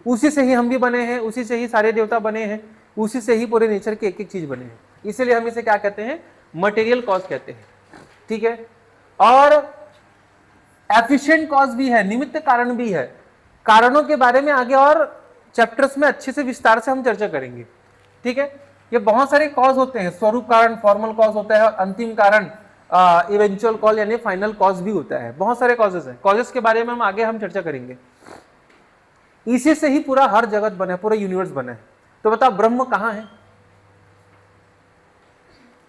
उसी से ही हम भी बने हैं, उसी से ही सारे देवता बने हैं, उसी से ही पूरे नेचर के एक एक चीज बने हैं। इसीलिए हम इसे क्या कहते हैं? मटेरियल कॉज कहते हैं। ठीक है। और एफिशिएंट कॉज भी है, निमित्त कारण भी है। कारणों के बारे में आगे और चैप्टर्स में अच्छे से विस्तार से हम चर्चा करेंगे। ठीक है। ये बहुत सारे कॉज होते हैं, स्वरूप कारण, फॉर्मल कॉज होता है, और अंतिम कारण इवेंचुअल कॉज यानी फाइनल कॉज भी होता है। बहुत सारे कॉजेस हैं। कॉजेस के बारे में हम आगे हम चर्चा करेंगे। इसी से ही पूरा हर जगत बना है, पूरा यूनिवर्स बना है। तो बताओ ब्रह्म कहां है?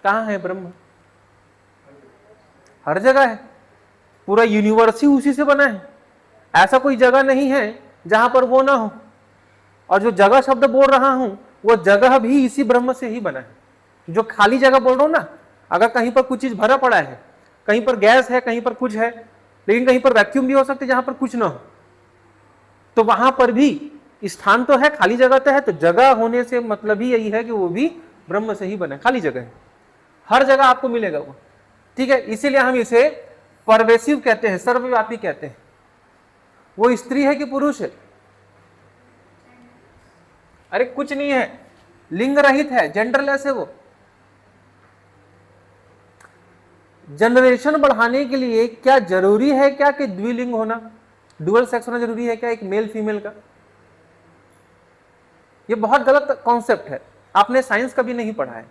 कहां है ब्रह्म? हर जगह है। पूरा यूनिवर्स ही उसी से बना है। ऐसा कोई जगह नहीं है जहां पर वो ना हो। और जो जगह शब्द बोल रहा हूं वो जगह भी इसी ब्रह्म से ही बना है। जो खाली जगह बोल रहा हूं ना, अगर कहीं पर कुछ चीज भरा पड़ा है, कहीं पर गैस है, कहीं पर कुछ है, लेकिन कहीं पर वैक्यूम भी हो सकता है जहां पर कुछ ना हो, तो वहां पर भी स्थान तो है, खाली जगह तो है। तो जगह होने से मतलब ही यही है कि वो भी ब्रह्म से ही बना है। खाली जगह है, हर जगह आपको मिलेगा वो। ठीक है। इसीलिए हम इसे परवेसिव कहते हैं, सर्वव्यापी कहते हैं। वो स्त्री है कि पुरुष है? अरे कुछ नहीं है, लिंग रहित है, जेंडरलेस है वो। जनरेशन बढ़ाने के लिए क्या जरूरी है क्या कि द्विलिंग होना, डुअल सेक्स होना जरूरी है क्या, एक मेल फीमेल का? ये बहुत गलत कॉन्सेप्ट है, आपने साइंस कभी नहीं पढ़ा है।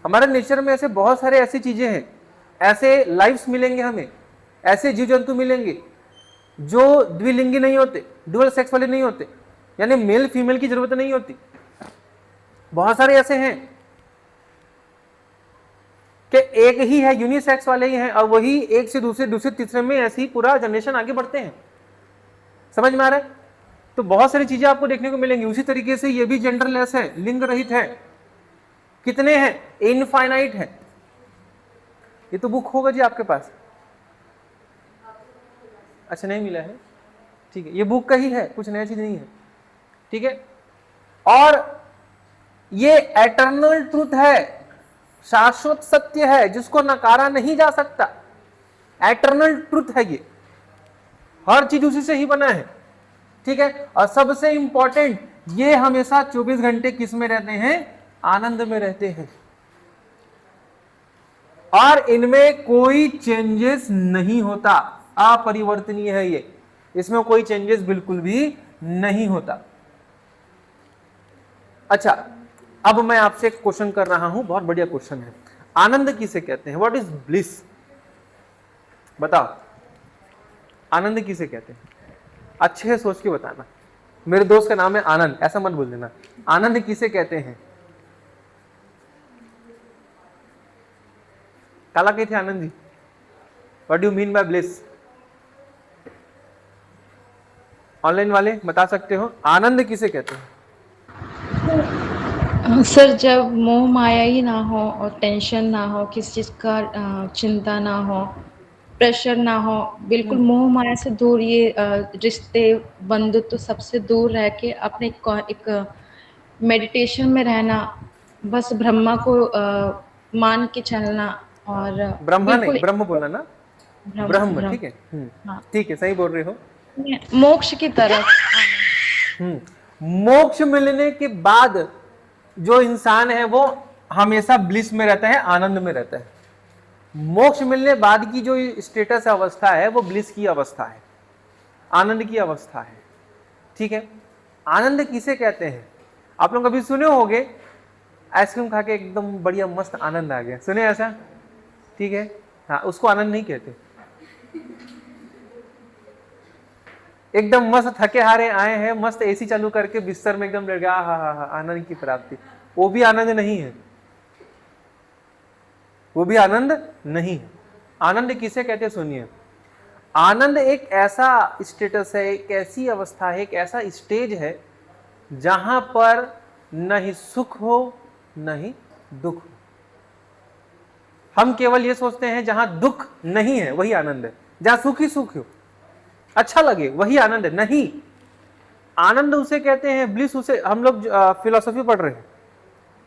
हमारे नेचर में ऐसे बहुत सारे ऐसी चीजें हैं, ऐसे लाइफ्स मिलेंगे हमें, ऐसे जीव जंतु मिलेंगे जो द्विलिंगी नहीं होते, डुअल सेक्स वाले नहीं होते, यानी मेल फीमेल की जरूरत नहीं होती। बहुत सारे ऐसे हैं कि एक ही है, यूनिसेक्स वाले ही हैं, और वही एक से दूसरे, दूसरे तीसरे में ऐसे ही पूरा जनरेशन आगे बढ़ते हैं। समझ में आ रहा है? तो बहुत सारी चीजें आपको देखने को मिलेंगी। उसी तरीके से ये भी जेंडरलेस है, लिंग रहित है। कितने हैं? इनफाइनाइट है। ये तो बुक होगा जी आपके पास। अच्छा, नहीं मिला है? ठीक है, ये बुक का ही है, कुछ नया चीज नहीं है। ठीक है। और ये एटर्नल ट्रूथ है, शाश्वत सत्य है, जिसको नकारा नहीं जा सकता। एटर्नल ट्रूथ है ये, हर चीज उसी से ही बना है। ठीक है। और सबसे इंपॉर्टेंट, ये हमेशा 24 घंटे किस में रहते हैं? आनंद में रहते हैं। और इनमें कोई चेंजेस नहीं होता, अपरिवर्तनीय है ये, इसमें कोई चेंजेस बिल्कुल भी नहीं होता। अच्छा, अब मैं आपसे एक क्वेश्चन कर रहा हूं, बहुत बढ़िया क्वेश्चन है। आनंद किसे कहते हैं? What is bliss? बताओ, आनंद किसे कहते हैं? अच्छे से सोच के बताना। मेरे दोस्त का नाम है आनंद, ऐसा मत बोल देना। आनंद किसे कहते हैं? काला कही थे Anand ji, what do you mean by bliss? Online वाले बता सकते हो, आनंद किसे कहते हैं? सर, जब मोह माया ही ना हो और टेंशन ना हो, किसी चीज़ का चिंता ना हो, प्रेशर ना हो, बिल्कुल मोह माया से दूर, ये रिश्ते बंधुत्व सबसे दूर रह के अपने एक मेडिटेशन में रहना, बस ब्रह्मा को मान के चलना, और ब्रह्मा नहीं, बिल्कुल ब्रह्म बोला ना, ब्रह्म ब्रह्म, ब्रह्म ठीक है। हाँ, ठीक है, सही बोल रहे हो। मोक्ष की तरफ। मोक्ष मिलने के बाद जो इंसान है वो हमेशा ब्लिस में रहता है, आनंद में रहता है। मोक्ष मिलने बाद की जो स्टेटस अवस्था है वो ब्लिस की अवस्था है, आनंद की अवस्था है। ठीक है, आनंद किसे कहते हैं? आप लोग कभी सुने होंगे आइसक्रीम खा के एकदम बढ़िया मस्त आनंद आ गया, सुने ऐसा? ठीक है, हाँ, उसको आनंद नहीं कहते। एकदम मस्त थके हारे आए हैं, मस्त एसी चालू करके बिस्तर में एकदम लग गया, हा हा हा, आनंद की प्राप्ति, वो भी आनंद नहीं है, वो भी आनंद नहीं है। आनंद किसे कहते सुनिए, आनंद एक ऐसा स्टेटस है, एक ऐसी अवस्था है, एक ऐसा स्टेज है जहां पर न ही सुख हो न ही दुख हो। हम केवल ये सोचते हैं जहां दुख नहीं है वही आनंद है, जहां सुख ही सुख हो, अच्छा लगे वही आनंद है। नहीं, आनंद उसे कहते हैं, ब्लिस उसे, हम लोग फिलोसफी पढ़ रहे हैं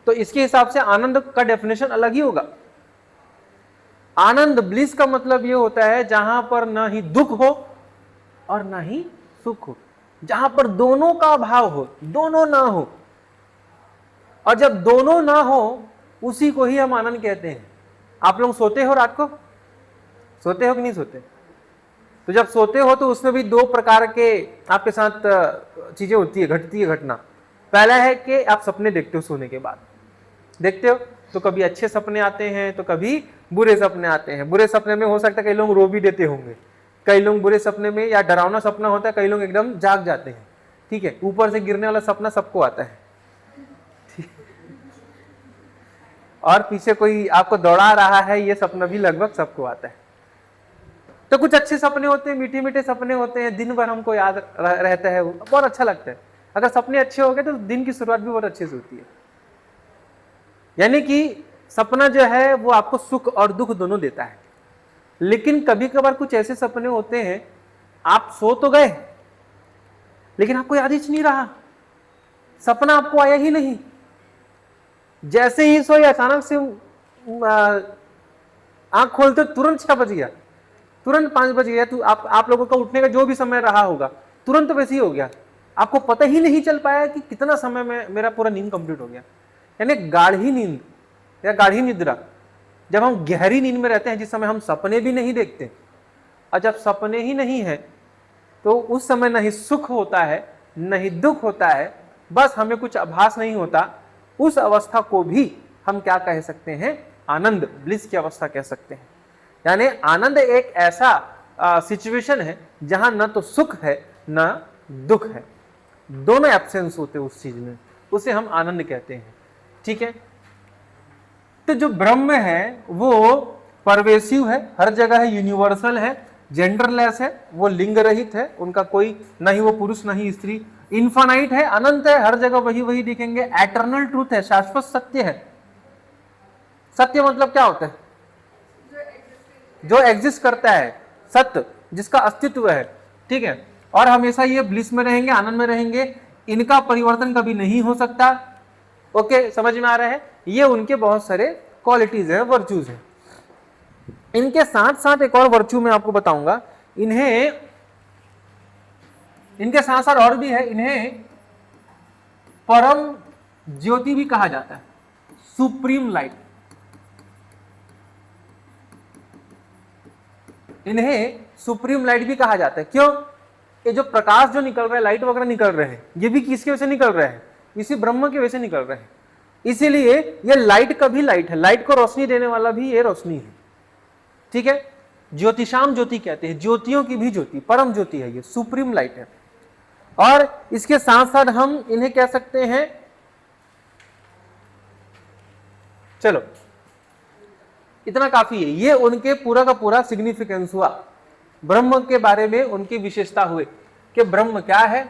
तो इसके हिसाब से आनंद का डेफिनेशन अलग ही होगा। आनंद, ब्लिस का मतलब ये होता है जहां पर ना ही दुख हो और ना ही सुख हो, जहां पर दोनों का अभाव हो, दोनों ना हो। और जब दोनों ना हो उसी को ही हम आनंद कहते हैं। आप लोग सोते हो रात को, सोते हो कि नहीं सोते? तो जब सोते हो तो उसमें भी दो प्रकार के आपके साथ चीजें होती है, घटती है घटना। पहला है कि आप सपने देखते हो, सोने के बाद देखते हो तो कभी अच्छे सपने आते हैं तो कभी बुरे सपने आते हैं। बुरे सपने में हो सकता है कई लोग रो भी देते होंगे, कई लोग बुरे सपने में, या डरावना सपना होता है, कई लोग एकदम जाग जाते हैं। ठीक है, ऊपर से गिरने वाला सपना सबको आता है, और पीछे कोई आपको दौड़ा रहा है, ये सपना भी लगभग सबको आता है। तो कुछ अच्छे सपने होते हैं, मीठे मीठे सपने होते हैं, दिन भर हमको याद रहता है, वो बहुत अच्छा लगता है। अगर सपने अच्छे हो गए तो दिन की शुरुआत भी बहुत अच्छे से होती है। यानी कि सपना जो है वो आपको सुख और दुख दोनों देता है। लेकिन कभी कभार कुछ ऐसे सपने होते हैं, आप सो तो गए लेकिन आपको याद ही नहीं रहा, सपना आपको आया ही नहीं। जैसे ही सोए अचानक से आंख खोलते तुरंत 6 बज गया, तुरंत 5 बज गया, तो आप लोगों का उठने का जो भी समय रहा होगा तुरंत वैसे ही हो गया, आपको पता ही नहीं चल पाया कि कितना समय में मेरा पूरा नींद कंप्लीट हो गया। यानी गाढ़ी नींद या गाढ़ी निद्रा, जब हम गहरी नींद में रहते हैं, जिस समय हम सपने भी नहीं देखते, और जब सपने ही नहीं है तो उस समय न ही सुख होता है न ही दुख होता है, बस हमें कुछ आभास नहीं होता। उस अवस्था को भी हम क्या कह सकते हैं? आनंद, ब्लिस की अवस्था कह सकते हैं। यानी आनंद एक ऐसा सिचुएशन है जहां न तो सुख है न दुख है, दोनों एब्सेंस होते हैं उस चीज में, उसे हम आनंद कहते हैं। ठीक है, तो जो ब्रह्म है वो परवेसिव है, हर जगह है, यूनिवर्सल है, जेंडरलेस है, वो लिंग रहित है, उनका कोई ना ही वो पुरुष ना ही स्त्री, इन्फानाइट है, अनंत है, हर जगह वही वही दिखेंगे, एटर्नल ट्रूथ है, शाश्वत सत्य है। सत्य मतलब क्या होता है? जो एग्जिस्ट करता है, सत्य, जिसका अस्तित्व है। ठीक है, और हमेशा ये ब्लिस में रहेंगे, आनंद में रहेंगे, इनका परिवर्तन कभी नहीं हो सकता। ओके, समझ में आ रहा है? ये उनके बहुत सारे क्वालिटीज है, वर्चूज है। इनके साथ साथ एक और वर्चू मैं आपको बताऊंगा, इनके साथ साथ और भी है, इन्हें परम ज्योति भी कहा जाता है, सुप्रीम लाइट। इन्हें सुप्रीम लाइट भी कहा जाता है। क्यों? ये जो प्रकाश जो निकल रहा है, लाइट वगैरह निकल रहे हैं, ये भी किसकी वजह से निकल रहे हैं? इसी ब्रह्म की वजह से निकल रहे हैं। इसीलिए ये लाइट का भी लाइट है, लाइट को रोशनी देने वाला भी ये रोशनी है। ठीक है, ज्योतिषाम ज्योति कहते हैं, ज्योतियों की भी ज्योति, परम ज्योति है, ये सुप्रीम लाइट है। और इसके साथ साथ हम इन्हें कह सकते हैं, चलो इतना काफी है, ये उनके पूरा का पूरा सिग्निफिकेंस हुआ, ब्रह्म के बारे में उनकी विशेषता हुई कि ब्रह्म क्या है,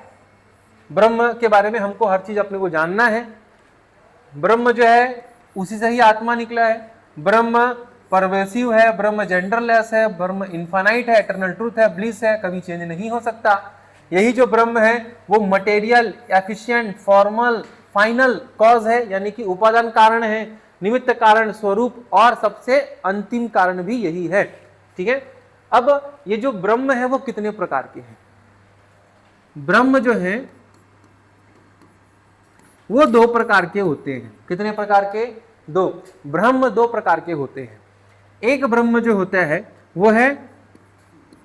ब्रह्म के बारे में हमको हर चीज अपने को जानना है। ब्रह्म जो है उसी से ही आत्मा निकला है, ब्रह्म परवेसिव है, ब्रह्म जेंडरलेस है, ब्रह्म इनफाइनाइट है, एटर्नल ट्रूथ है, ब्लिस है, कभी चेंज नहीं हो सकता। यही जो ब्रह्म है वो material, efficient, formal, final cause है, यानी कि उपादान कारण है, निमित्त कारण, स्वरूप और सबसे अंतिम कारण भी यही है। ठीक है, अब ये जो ब्रह्म है वो कितने प्रकार के हैं? ब्रह्म जो है वो दो प्रकार के होते हैं। कितने प्रकार के? दो। ब्रह्म दो प्रकार के होते हैं। एक ब्रह्म जो होता है वो है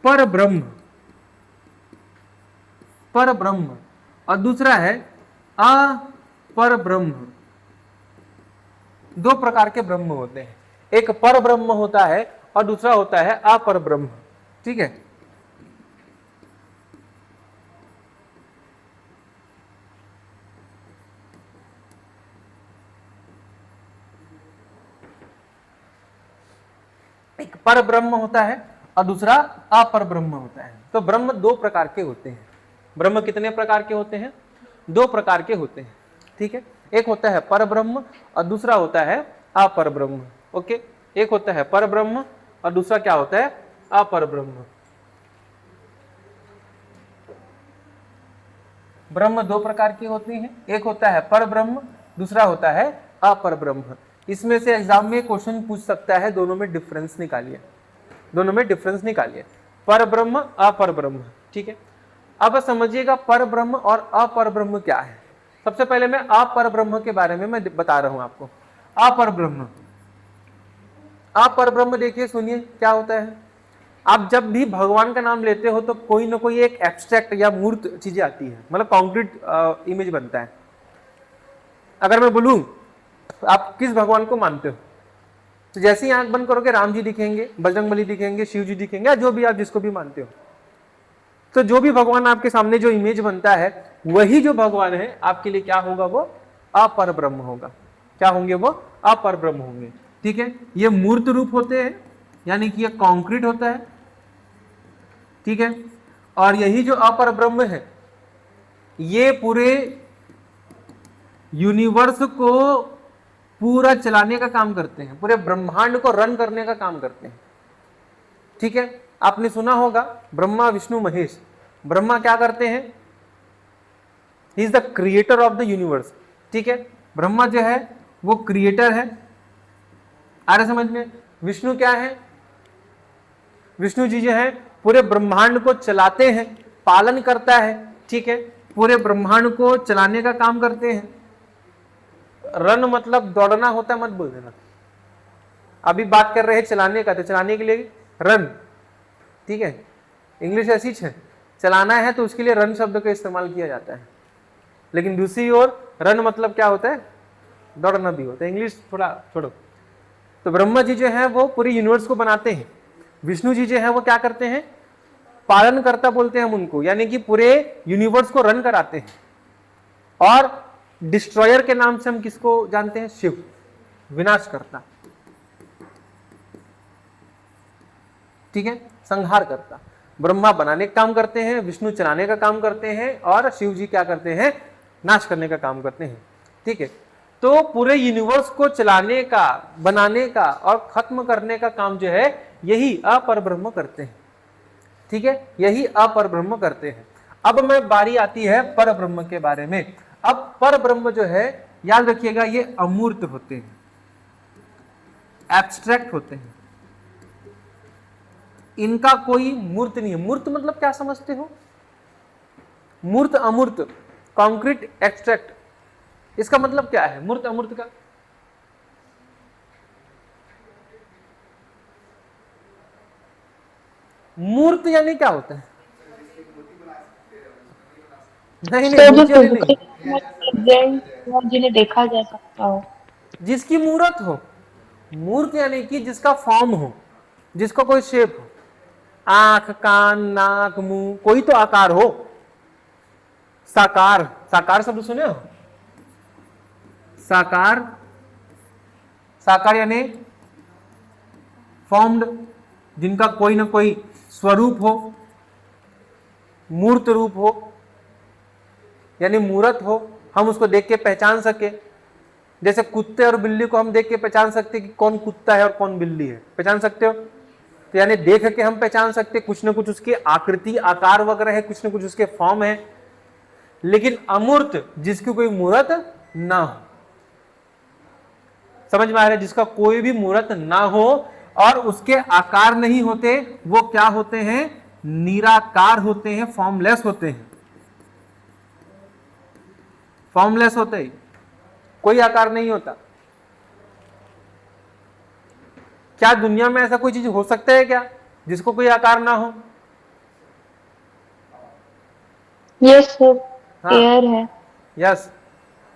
पर ब्रह्म, पर ब्रह्म, और दूसरा है अपर ब्रह्म। दो प्रकार के ब्रह्म होते हैं, एक पर ब्रह्म होता है और दूसरा होता है अपर ब्रह्म। ठीक है, एक पर ब्रह्म होता है और दूसरा अपर ब्रह्म होता है। तो ब्रह्म दो प्रकार के होते हैं। ब्रह्म कितने प्रकार के होते हैं? दो प्रकार के होते हैं। ठीक है, एक होता है पर ब्रह्म और दूसरा होता है अपर ब्रह्म। ओके, एक होता है पर ब्रह्म और दूसरा क्या होता है? अपर ब्रह्म। ब्रह्म दो प्रकार के होते हैं, एक होता है पर ब्रह्म, दूसरा होता है अपर ब्रह्म। इसमें से एग्जाम में क्वेश्चन पूछ सकता है, दोनों में डिफरेंस निकालिए, दोनों में डिफरेंस निकालिए, पर ब्रह्म अपर ब्रह्म। ठीक है, अब समझिएगा पर ब्रह्म और अपर ब्रह्म क्या है। सबसे पहले मैं अपर ब्रह्म के बारे में मैं बता रहा हूं आपको। अपर ब्रह्म, अपर ब्रह्म देखिए, सुनिए क्या होता है। आप जब भी भगवान का नाम लेते हो तो कोई ना कोई एक एब्स्ट्रैक्ट या मूर्त चीजें आती है, मतलब कॉन्क्रीट इमेज बनता है। अगर मैं बोलूं आप किस भगवान को मानते हो, तो जैसे ही आंख बंद करोगे राम जी दिखेंगे, बजरंगबली दिखेंगे, शिव जी दिखेंगे, या जो भी आप जिसको भी मानते हो। तो जो भी भगवान आपके सामने जो इमेज बनता है, वही जो भगवान है आपके लिए क्या होगा? वो अपर ब्रह्म होगा। क्या होंगे? वो अपर ब्रह्म होंगे। ठीक है, ये मूर्त रूप होते हैं, यानी कि ये कॉन्क्रीट होता है। ठीक है, और यही जो अपर ब्रह्म है ये पूरे यूनिवर्स को पूरा चलाने का काम करते हैं, पूरे ब्रह्मांड को रन करने का काम करते हैं। ठीक है, आपने सुना होगा ब्रह्मा विष्णु महेश। ब्रह्मा क्या करते हैं? He is the creator of the universe. ठीक है, ब्रह्मा जो है वो क्रिएटर है। आ रहा समझ में? विष्णु क्या है? विष्णु जी जो है पूरे ब्रह्मांड को चलाते हैं, पालन करता है। ठीक है, पूरे ब्रह्मांड को चलाने का काम करते हैं। रन मतलब दौड़ना होता है, मत बोल देना। अभी बात कर रहे हैं चलाने का, तो चलाने के लिए रन। ठीक है, इंग्लिश ऐसी है, चलाना है तो उसके लिए रन शब्द का इस्तेमाल किया जाता है। लेकिन दूसरी ओर रन मतलब क्या होता है? दौड़ना भी होता है। इंग्लिश थोड़ा छोड़ो। तो ब्रह्मा जी जो है वो पूरे यूनिवर्स को बनाते हैं। विष्णु जी जो है वो क्या करते हैं? पालन करता बोलते हैं हम उनको, यानी कि पूरे यूनिवर्स को रन कराते हैं। और डिस्ट्रॉयर के नाम से हम किसको जानते हैं? शिव, विनाश करता। ठीक है, संहार करता। ब्रह्मा बनाने का काम करते हैं, विष्णु चलाने का काम करते हैं, और शिव जी क्या करते हैं? नाश करने का काम करते हैं। ठीक है, तो पूरे यूनिवर्स को चलाने का, बनाने का और खत्म करने का काम जो है यही अपर ब्रह्म करते हैं। ठीक है, यही अपर ब्रह्म करते हैं। अब मैं बारी आती है पर ब्रह्म के बारे में। अब पर ब्रह्म जो है, याद रखिएगा, ये अमूर्त होते हैं, एब्स्ट्रैक्ट होते हैं। इनका कोई मूर्त नहीं है। मूर्त मतलब क्या समझते हो? मूर्त, अमूर्त, कॉन्क्रीट, एब्स्ट्रैक्ट, इसका मतलब क्या है मूर्त अमूर्त का? मूर्त यानी क्या होता है? नहीं नहीं, तो जो मूर्ति वाली नहीं, फिजिकल जिन्हें देखा जा सकता हो। जिसकी मूर्त हो। मूर्त यानी कि जिसका फॉर्म हो, जिसका कोई शेप हो, आंख, कान, नाक, मुंह, कोई तो आकार हो। साकार, साकार शब्द सुने हो? साकार, साकार यानी फॉर्म्ड, जिनका कोई ना कोई स्वरूप हो, मूर्त रूप हो, यानी मूर्त हो, हम उसको देख के पहचान सके। जैसे कुत्ते और बिल्ली को हम देख के पहचान सकते हैं कि कौन कुत्ता है और कौन बिल्ली है, पहचान सकते हो? तो यानी देख के हम पहचान सकते हैं, कुछ ना कुछ उसकी आकृति आकार वगैरह है, कुछ ना कुछ उसके फॉर्म है। लेकिन अमूर्त, जिसकी कोई मूर्त ना हो, समझ में आ रहा है? जिसका कोई भी मूर्त ना हो और उसके आकार नहीं होते, वो क्या होते हैं? निराकार होते हैं, फॉर्मलेस होते हैं। फॉर्मलेस होते हैं, कोई आकार नहीं होता। क्या दुनिया में ऐसा कोई चीज हो सकता है क्या जिसको कोई आकार ना हो? यस सर, हाँ, एयर है। यस,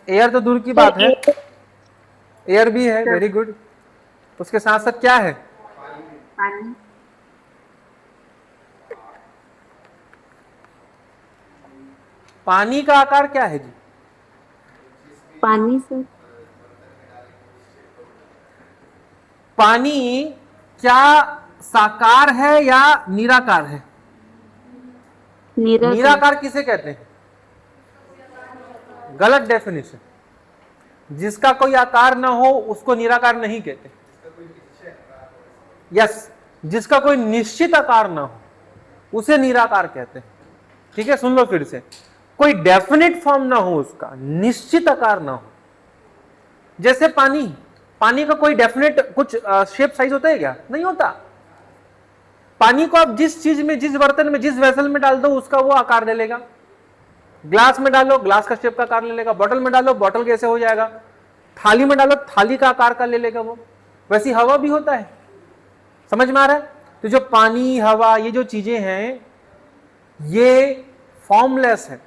एयर तो दूर की सर बात है, एयर एयर भी है, वेरी गुड। उसके साथ साथ क्या है? पानी। पानी का आकार क्या है जी? पानी सर। पानी क्या साकार है या निराकार है? निराकार किसे कहते हैं? गलत डेफिनेशन। जिसका कोई आकार ना हो उसको निराकार नहीं कहते। यस, जिसका कोई निश्चित आकार ना हो उसे निराकार कहते हैं। ठीक है, सुन लो फिर से। कोई डेफिनेट फॉर्म ना हो, उसका निश्चित आकार ना हो। जैसे पानी, पानी का कोई डेफिनेट कुछ शेप साइज होता है क्या? नहीं होता। पानी को आप जिस चीज में, जिस बर्तन में, जिस वेसल में डाल दो उसका वो आकार ले लेगा। ग्लास में डालो, ग्लास का शेप का आकार ले लेगा। बॉटल में डालो, बॉटल कैसे हो जाएगा। थाली में डालो, थाली का आकार का ले लेगा वो। वैसी हवा भी होता है, समझ में आ रहा है? तो जो पानी, हवा, ये जो चीजें हैं ये फॉर्मलेस है।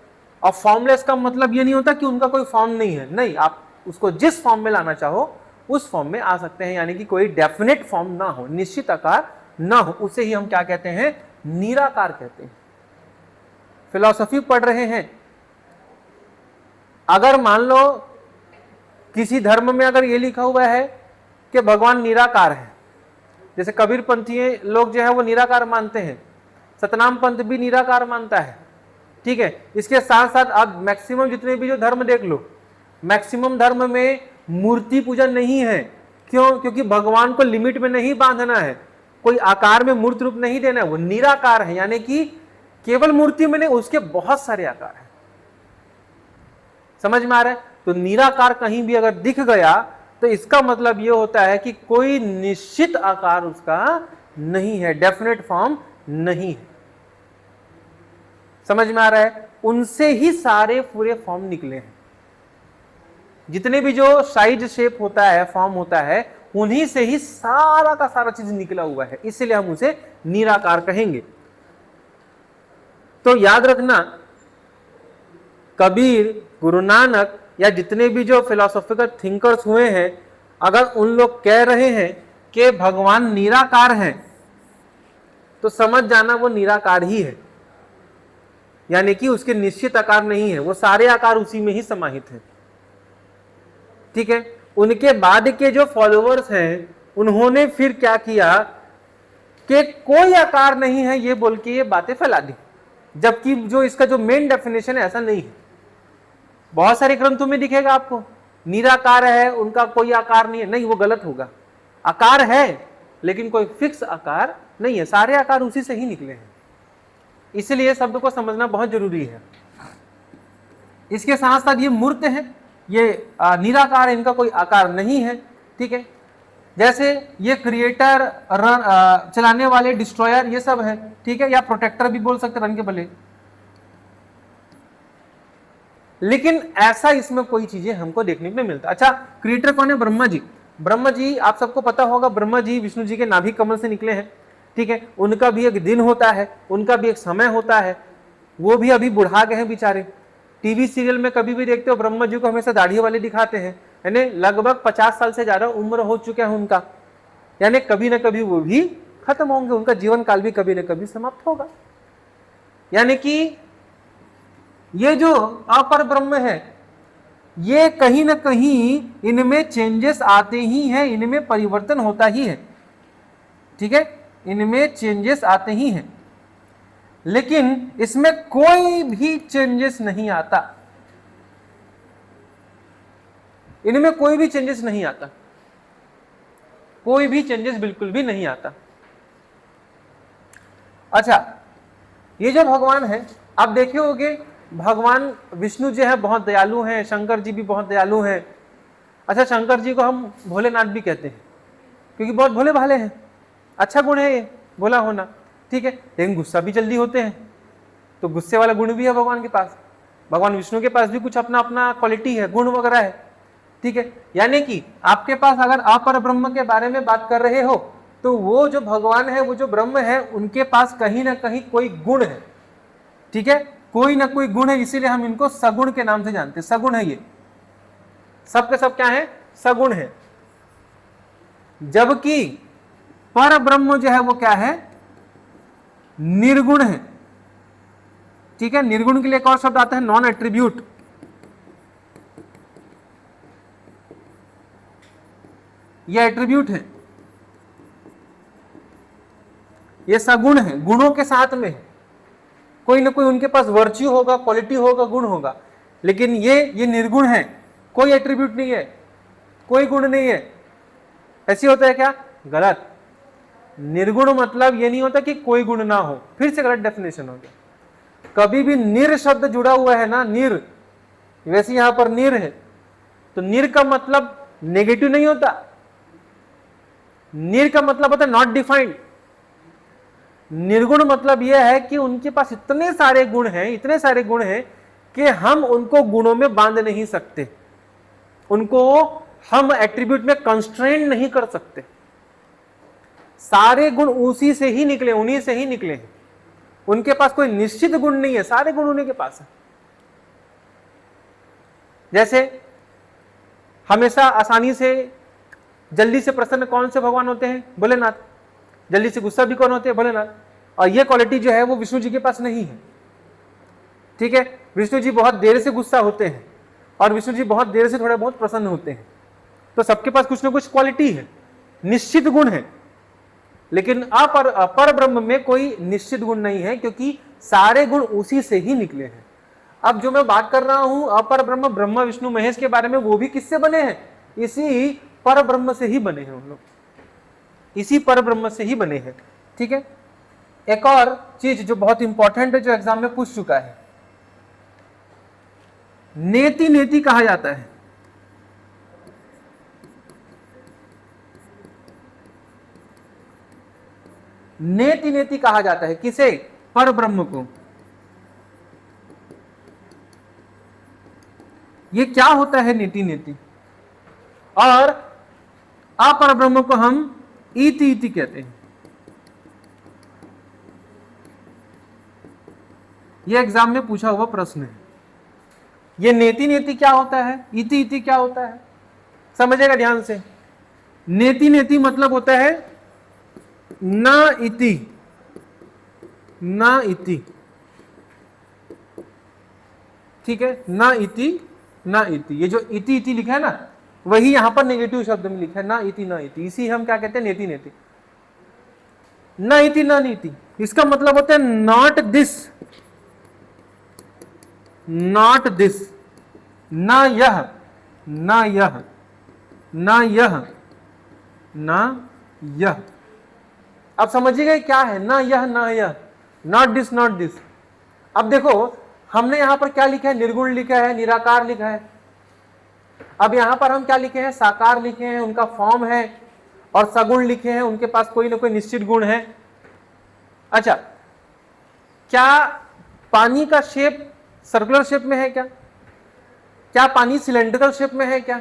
और फॉर्मलेस का मतलब ये नहीं होता कि उनका कोई फॉर्म नहीं है, नहीं, आप उसको जिस फॉर्म में लाना चाहो उस फॉर्म में आ सकते हैं। यानी कि कोई डेफिनेट फॉर्म ना हो, निश्चित आकार ना हो, उसे ही हम क्या कहते हैं? निराकार कहते हैं। फिलॉसफी पढ़ रहे हैं, अगर मान लो किसी धर्म में अगर ये लिखा हुआ है कि भगवान निराकार है, जैसे कबीर पंथी लोग जो है वो निराकार मानते हैं, सतनाम पंथ भी निराकार मानता है। ठीक है, इसके साथ साथ आप मैक्सिमम जितने भी जो धर्म देख लो, मैक्सिमम धर्म में मूर्ति पूजा नहीं है। क्यों? क्योंकि भगवान को लिमिट में नहीं बांधना है, कोई आकार में मूर्त रूप नहीं देना है, वो निराकार है। यानी कि केवल मूर्ति में नहीं, उसके बहुत सारे आकार हैं। समझ में आ रहा है? तो निराकार कहीं भी अगर दिख गया तो इसका मतलब यह होता है कि कोई निश्चित आकार उसका नहीं है, डेफिनेट फॉर्म नहीं है। समझ में आ रहा है? उनसे ही सारे पूरे फॉर्म निकले हैं। जितने भी जो साइज, शेप होता है, फॉर्म होता है, उन्हीं से ही सारा का सारा चीज निकला हुआ है, इसलिए हम उसे निराकार कहेंगे। तो याद रखना, कबीर, गुरु नानक या जितने भी जो फिलोसॉफिकल थिंकर्स हुए हैं, अगर उन लोग कह रहे हैं कि भगवान निराकार है तो समझ जाना वो निराकार ही है। यानी कि उसके निश्चित आकार नहीं है, वो सारे आकार उसी में ही समाहित हैं। ठीक है, उनके बाद के जो फॉलोअर्स हैं उन्होंने फिर क्या किया कि कोई आकार नहीं है ये बोल के ये बातें फैला दी, जबकि जो इसका जो मेन डेफिनेशन है ऐसा नहीं है। बहुत सारे ग्रंथों में दिखेगा आपको निराकार है, उनका कोई आकार नहीं है, नहीं, वो गलत होगा। आकार है लेकिन कोई फिक्स आकार नहीं है, सारे आकार उसी से ही निकले हैं। इसलिए शब्द को समझना बहुत जरूरी है। इसके साथ साथ ये मूर्त है, ये निराकार है, इनका कोई आकार नहीं है। ठीक है, जैसे ये क्रिएटर, चलाने वाले, डिस्ट्रॉयर, ये सब है। ठीक है, या प्रोटेक्टर भी बोल सकते, रन के भले। लेकिन ऐसा इसमें कोई चीजें हमको देखने को नहीं मिलता। अच्छा, क्रिएटर कौन है? ब्रह्मा जी। ब्रह्मा जी आप सबको पता होगा, ब्रह्मा जी विष्णु जी के नाभि कमल से निकले हैं। ठीक है, उनका भी एक दिन होता है, उनका भी एक समय होता है। वो भी अभी बुढ़ा गए हैं बेचारे। टीवी सीरियल में कभी भी देखते हो ब्रह्मा जी को हमेशा दाढ़ी वाले दिखाते हैं, यानी लगभग 50 साल से ज्यादा उम्र हो चुका है उनका। यानी कभी ना कभी वो भी खत्म होंगे, उनका जीवन काल भी कभी ना कभी समाप्त होगा। यानी कि ये जो अपर ब्रह्म है, ये कहीं ना कहीं इनमें चेंजेस आते ही हैं, इनमें परिवर्तन होता ही है। ठीक है, इनमें चेंजेस आते ही हैं, लेकिन इसमें कोई भी चेंजेस नहीं आता। इनमें कोई भी चेंजेस नहीं आता, कोई भी चेंजेस बिल्कुल भी नहीं आता। अच्छा, ये जो भगवान है, आप देखे होंगे भगवान विष्णु जो है बहुत दयालु हैं, शंकर जी भी बहुत दयालु हैं। अच्छा, शंकर जी को हम भोलेनाथ भी कहते हैं क्योंकि बहुत भोले भाले हैं, अच्छा गुण है ये भोला होना, ठीक है। लेकिन गुस्सा भी जल्दी होते हैं, तो गुस्से वाला गुण भी है भगवान के पास। भगवान विष्णु के पास भी कुछ अपना अपना क्वालिटी है, गुण वगैरह है, ठीक है। यानी कि आपके पास अगर अपर ब्रह्म के बारे में बात कर रहे हो तो वो जो भगवान है, वो जो ब्रह्म है, उनके पास कहीं ना कहीं कोई गुण है, ठीक है, कोई ना कोई गुण है, इसीलिए हम इनको सगुण के नाम से जानते हैं। सगुण है ये, सब के सब क्या है, सगुण है। जबकि पर ब्रह्म जो है वो क्या है, निर्गुण है, ठीक है। निर्गुण के लिए एक और शब्द आता है नॉन एट्रीब्यूट। ये एट्रीब्यूट है, ये सगुण है, गुणों के साथ में है, कोई ना कोई उनके पास वर्च्यू होगा, क्वालिटी होगा, गुण होगा। लेकिन ये निर्गुण है, कोई एट्रीब्यूट नहीं है, कोई गुण नहीं है। ऐसे होता है क्या, गलत। निर्गुण मतलब ये नहीं होता कि कोई गुण ना हो, फिर से गलत डेफिनेशन हो गया। कभी भी निर शब्द जुड़ा हुआ है ना, निर, वैसे यहां पर निर है, तो निर का मतलब नेगेटिव नहीं होता, निर का मतलब होता है नॉट डिफाइंड। निर्गुण मतलब यह है कि उनके पास इतने सारे गुण हैं, इतने सारे गुण हैं कि हम उनको गुणों में बांध नहीं सकते, उनको हम एट्रीब्यूट में कंस्ट्रेन नहीं कर सकते। सारे गुण उसी से ही निकले, उन्हीं से ही निकले हैं। उनके पास कोई निश्चित गुण नहीं है, सारे गुण उन्हीं के पास है। जैसे हमेशा आसानी से जल्दी से प्रसन्न कौन से भगवान होते हैं, भोलेनाथ। जल्दी से गुस्सा भी कौन होते हैं, भोलेनाथ। और ये क्वालिटी जो है वो विष्णु जी के पास नहीं है, ठीक है। विष्णु जी बहुत देर से गुस्सा होते हैं और विष्णु जी बहुत देर से थोड़ा बहुत प्रसन्न होते हैं। तो सबके पास कुछ ना कुछ क्वालिटी है, निश्चित गुण है। लेकिन अपर ब्रह्म में कोई निश्चित गुण नहीं है, क्योंकि सारे गुण उसी से ही निकले हैं। अब जो मैं बात कर रहा हूं अपर ब्रह्म, ब्रह्मा विष्णु महेश के बारे में, वो भी किससे बने हैं, इसी पर ब्रह्म से ही बने हैं उन लोग, इसी पर ब्रह्म से ही बने हैं, ठीक है। एक और चीज जो बहुत इंपॉर्टेंट है, जो एग्जाम में पूछ चुका है, नेति नेति कहा जाता है। नेति नेति कहा जाता है किसे, पर ब्रह्म को। ये क्या होता है नेति नेति, और अपर ब्रह्म को हम इति इति कहते हैं। यह एग्जाम में पूछा हुआ प्रश्न है। ये नेति नेति क्या होता है, इति इति क्या होता है, समझेगा ध्यान से। नेति नेति मतलब होता है न इति, न इति, ठीक है, न इति न इति। ये जो इति इति लिखा है ना, वही यहां पर नेगेटिव शब्द में लिखा है, ना इति ना इति। इसी हम क्या कहते हैं, नेति नेति। ना इति ना नीति, इसका मतलब होता है नॉट दिस, नॉट दिस, ना यह, ना यह, ना यह, ना यह। अब समझिएगा क्या है, ना यह ना यह, नॉट दिस नॉट दिस। अब देखो हमने यहां पर क्या लिखा है, निर्गुण लिखा है, निराकार लिखा है। अब यहां पर हम क्या लिखे हैं, साकार लिखे हैं, उनका फॉर्म है, और सगुण लिखे हैं, उनके पास कोई ना कोई निश्चित गुण है। अच्छा, क्या पानी का शेप सर्कुलर शेप में है क्या, क्या पानी सिलेंड्रिकल शेप में है क्या,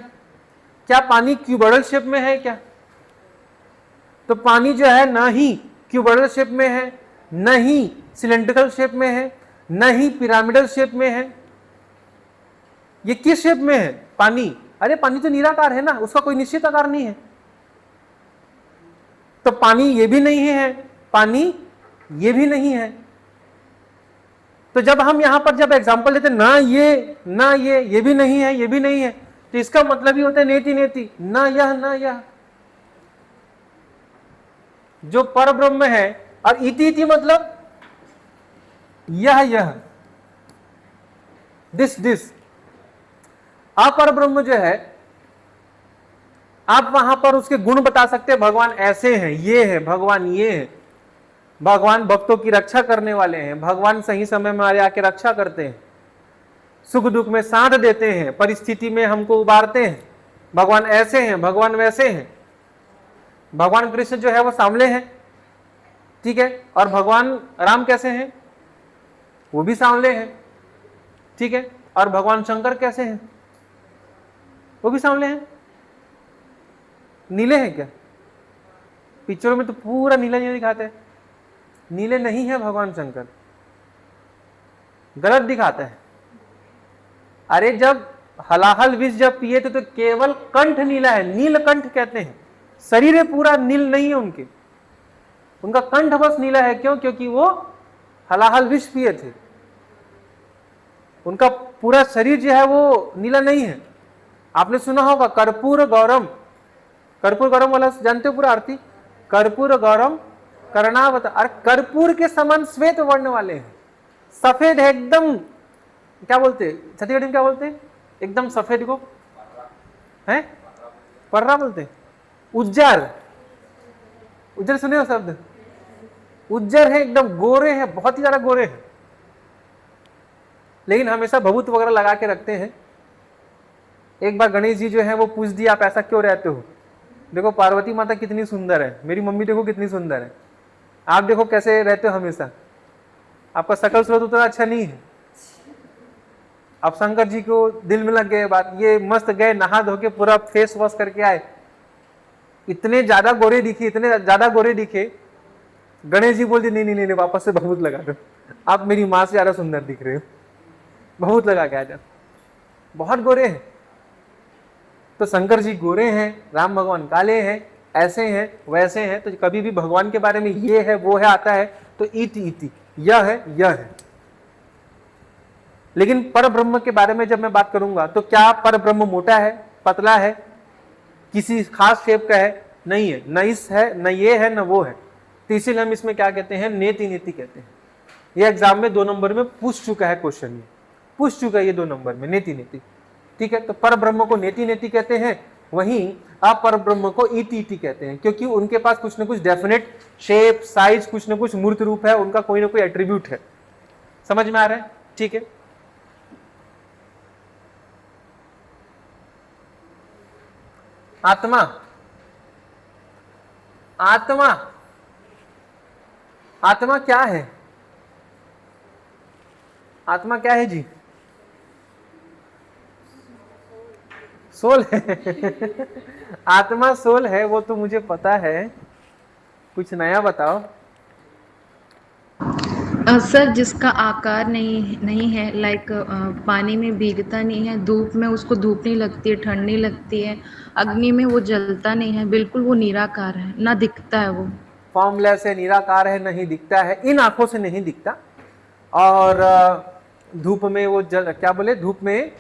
क्या पानी क्यूबॉइडल शेप में है क्या? तो पानी जो है ना ही क्यूबॉइडल शेप में है, न ही सिलेंड्रिकल शेप में है, न ही पिरामिडल शेप में है। ये किस शेप में है पानी? अरे पानी तो निराकार है ना, उसका कोई निश्चित आकार नहीं है। तो पानी ये भी नहीं है, पानी ये भी नहीं है। तो जब हम यहां पर जब एग्जांपल लेते ना ये भी नहीं है, ये भी नहीं है, तो इसका मतलब ही होता है नेति नेति, ना यह ना यह। जो पर ब्रह्म है, और इति इति मतलब यह, दिस दिस। अपर ब्रह्म जो है आप वहां पर उसके गुण बता सकते हैं, भगवान ऐसे हैं, ये है भगवान, ये है भगवान, भक्तों की रक्षा करने वाले हैं, भगवान सही समय में हमारे आके रक्षा करते हैं, सुख दुख में साथ देते हैं, परिस्थिति में हमको उबारते हैं, भगवान ऐसे हैं, भगवान वैसे हैं। भगवान कृष्ण जो है वो सांवले हैं, ठीक है, और भगवान राम कैसे हैं, वो भी सांवले हैं, ठीक है, और भगवान शंकर कैसे हैं, वो भी सांवले हैं। नीले हैं क्या? पिक्चरों में तो पूरा नीला नीला दिखाते हैं, नीले नहीं है भगवान शंकर, गलत दिखाता है। अरे जब हलाहल विष जब पिए थे तो केवल कंठ नीला है, नीलकंठ कहते हैं, शरीर पूरा नील नहीं है उनके, उनका कंठ बस नीला है। क्यों? क्योंकि वो हलाहल विष पिए थे, उनका पूरा शरीर जो है वो नीला नहीं है। आपने सुना होगा कर्पूर गौरम, कर्पूर गौरम वाला जानते हो पूरा आरती, कर्पूर गौरम कर्णावत, और कर्पूर के समान श्वेत वर्ण वाले हैं, सफेद है एकदम, क्या बोलते हैं छत्तीसगढ़ में, क्या बोलते हैं एकदम सफेद को, है पर्रा बोलते हैं, उज्जर, उज्जर सुने हो शब्द, उज्जर है एकदम, गोरे हैं, बहुत ही ज्यादा गोरे हैं, लेकिन हमेशा भभूत वगैरह लगा के रखते हैं। एक बार गणेश जी जो है वो पूछ दिया आप ऐसा क्यों रहते हो, देखो पार्वती माता कितनी सुंदर है, मेरी मम्मी देखो कितनी सुंदर है, आप देखो कैसे रहते हो हमेशा, आपका शकल सूरत उतना अच्छा नहीं है। अब शंकर जी को दिल में लग गए बात, ये मस्त गए नहा धो के पूरा फेस वॉश करके आए, इतने ज्यादा गोरे दिखे, इतने ज्यादा गोरे दिखे, गणेश जी बोल दी नहीं नहीं नहीं, वापस से भभूत लगा दो, आप मेरी माँ से ज्यादा सुंदर दिख रहे हो, भभूत लगा के आ जाओ, बहुत गोरे हैं। तो शंकर जी गोरे हैं, राम भगवान काले हैं, ऐसे हैं वैसे हैं। तो कभी भी भगवान के बारे में ये है वो है आता है तो इति इति, यह है यह है। लेकिन पर ब्रह्म के बारे में जब मैं बात करूंगा तो क्या पर ब्रह्म मोटा है, पतला है, किसी खास शेप का है? नहीं है, न इस है न ये है न वो है। तो इसीलिए हम इसमें क्या कहते हैं, नेति नेति कहते हैं। ये एग्जाम में 2 नंबर में पूछ चुका है क्वेश्चन, ये पूछ चुका है ये 2 नंबर में, नेति नेति, ठीक है। तो पर ब्रह्म को नेति नेति कहते हैं, वहीं अपर ब्रह्म को इति इति कहते हैं, क्योंकि उनके पास कुछ न कुछ डेफिनेट शेप साइज, कुछ न कुछ मूर्त रूप है, उनका कोई ना कोई एट्रीब्यूट है। समझ में आ रहा है? ठीक है। आत्मा, आत्मा, आत्मा क्या है? आत्मा क्या है जी? सोल है आत्मा सोल है, वो तो मुझे पता है, कुछ नया बताओ। सर जिसका आकार नहीं है, लाइक पानी में भीगता नहीं है, धूप में उसको धूप नहीं लगती है, ठंड नहीं लगती है, अग्नि में वो जलता नहीं है, बिल्कुल वो निराकार है, ना दिखता है वो, फॉर्मलेस है, निराकार है, नहीं दिखता है, इन आंखों से नहीं दिखता। और धूप में वो क्या बोले, धूप में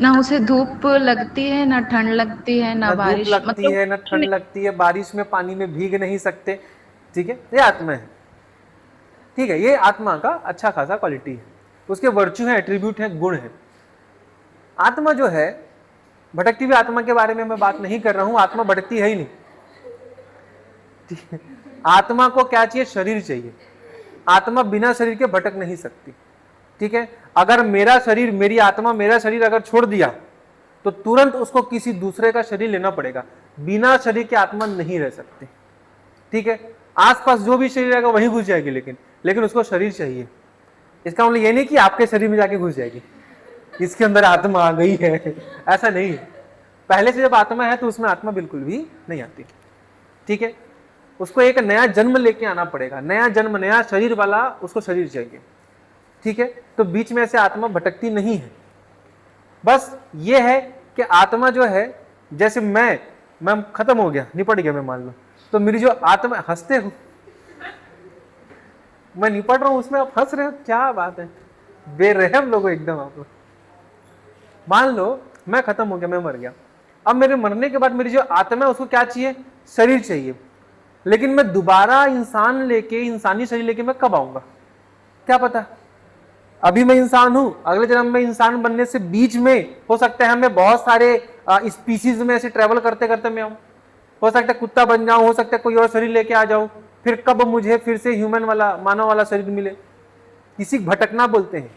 ना उसे धूप लगती है, ना ठंड लगती है, ना धूप बारिश, लगती मतलब है, ना ठंड लगती है, बारिश में पानी में भीग नहीं सकते, ठीक है। ये आत्मा है, ठीक है। ये आत्मा का अच्छा खासा क्वालिटी है, उसके वर्च्यू है, एट्रीब्यूट है, गुण है। आत्मा जो है, भटकती हुई आत्मा के बारे में मैं बात नहीं कर रहा हूं, आत्मा भटकती है ही नहीं, ठीक है। आत्मा को क्या चाहिए? शरीर चाहिए। आत्मा बिना शरीर के भटक नहीं सकती, ठीक है। अगर मेरा शरीर, मेरी आत्मा मेरा शरीर अगर छोड़ दिया तो तुरंत उसको किसी दूसरे का शरीर लेना पड़ेगा, बिना शरीर के आत्मा नहीं रह सकती, ठीक है। आसपास जो भी शरीर रहेगा वहीं घुस जाएगी, लेकिन उसको शरीर चाहिए। इसका मतलब ये नहीं कि आपके शरीर में जाके घुस जाएगी, इसके अंदर आत्मा आ गई है, ऐसा नहीं है। पहले से जब आत्मा है तो उसमें आत्मा बिल्कुल भी नहीं आती, ठीक है। उसको एक नया जन्म लेके आना पड़ेगा, नया जन्म, नया शरीर वाला उसको शरीर चाहिए, ठीक है। तो बीच में से आत्मा भटकती नहीं है। बस ये है कि आत्मा जो है, जैसे मैं खत्म हो गया, निपट गया मैं, मान लो, तो मेरी जो आत्मा, हंसते हो, मैं निपट रहा हूं उसमें आप हंस रहे हो, क्या बात है, बेरहम लोग एकदम आप। मान लो मैं खत्म हो गया, मैं मर गया, अब मेरे मरने के बाद मेरी जो आत्मा है उसको क्या चाहिए? शरीर चाहिए। लेकिन मैं दोबारा इंसान लेके, इंसानी शरीर लेके मैं कब आऊंगा क्या पता। अभी मैं इंसान हूं, अगले जन्म में इंसान बनने से बीच में हो सकता है हमें बहुत सारे स्पीसीज में ऐसे ट्रेवल करते करते मैं आऊं, हो सकता है कुत्ता बन जाऊं, हो सकता है कोई और शरीर लेके आ जाऊं, फिर कब मुझे फिर से ह्यूमन वाला मानव वाला शरीर मिले, इसी भटकना बोलते हैं।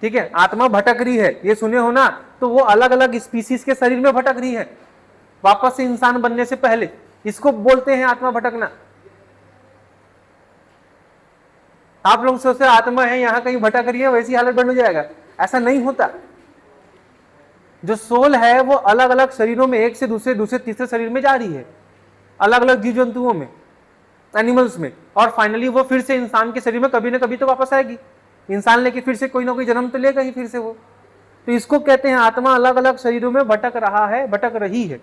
ठीक है, आत्मा भटक रही है, ये सुने हो ना, तो वो अलग अलग स्पीसीज के शरीर में भटक रही है वापस से इंसान बनने से पहले, इसको बोलते हैं आत्मा भटकना। आप लोग सोचते आत्मा है यहां कहीं भटक रही है, वैसी हालत बन जाएगा, ऐसा नहीं होता। जो सोल है वो अलग अलग शरीरों में, एक से दूसरे, दूसरे तीसरे शरीर में जा रही है, अलग अलग जीव जंतुओं में, एनिमल्स में, और फाइनली वो फिर से इंसान के शरीर में कभी ना कभी तो वापस आएगी, इंसान लेके फिर से कोई ना कोई जन्म तो लेगा ही फिर से वो। तो इसको कहते हैं आत्मा अलग अलग शरीरों में भटक रहा है, भटक रही है।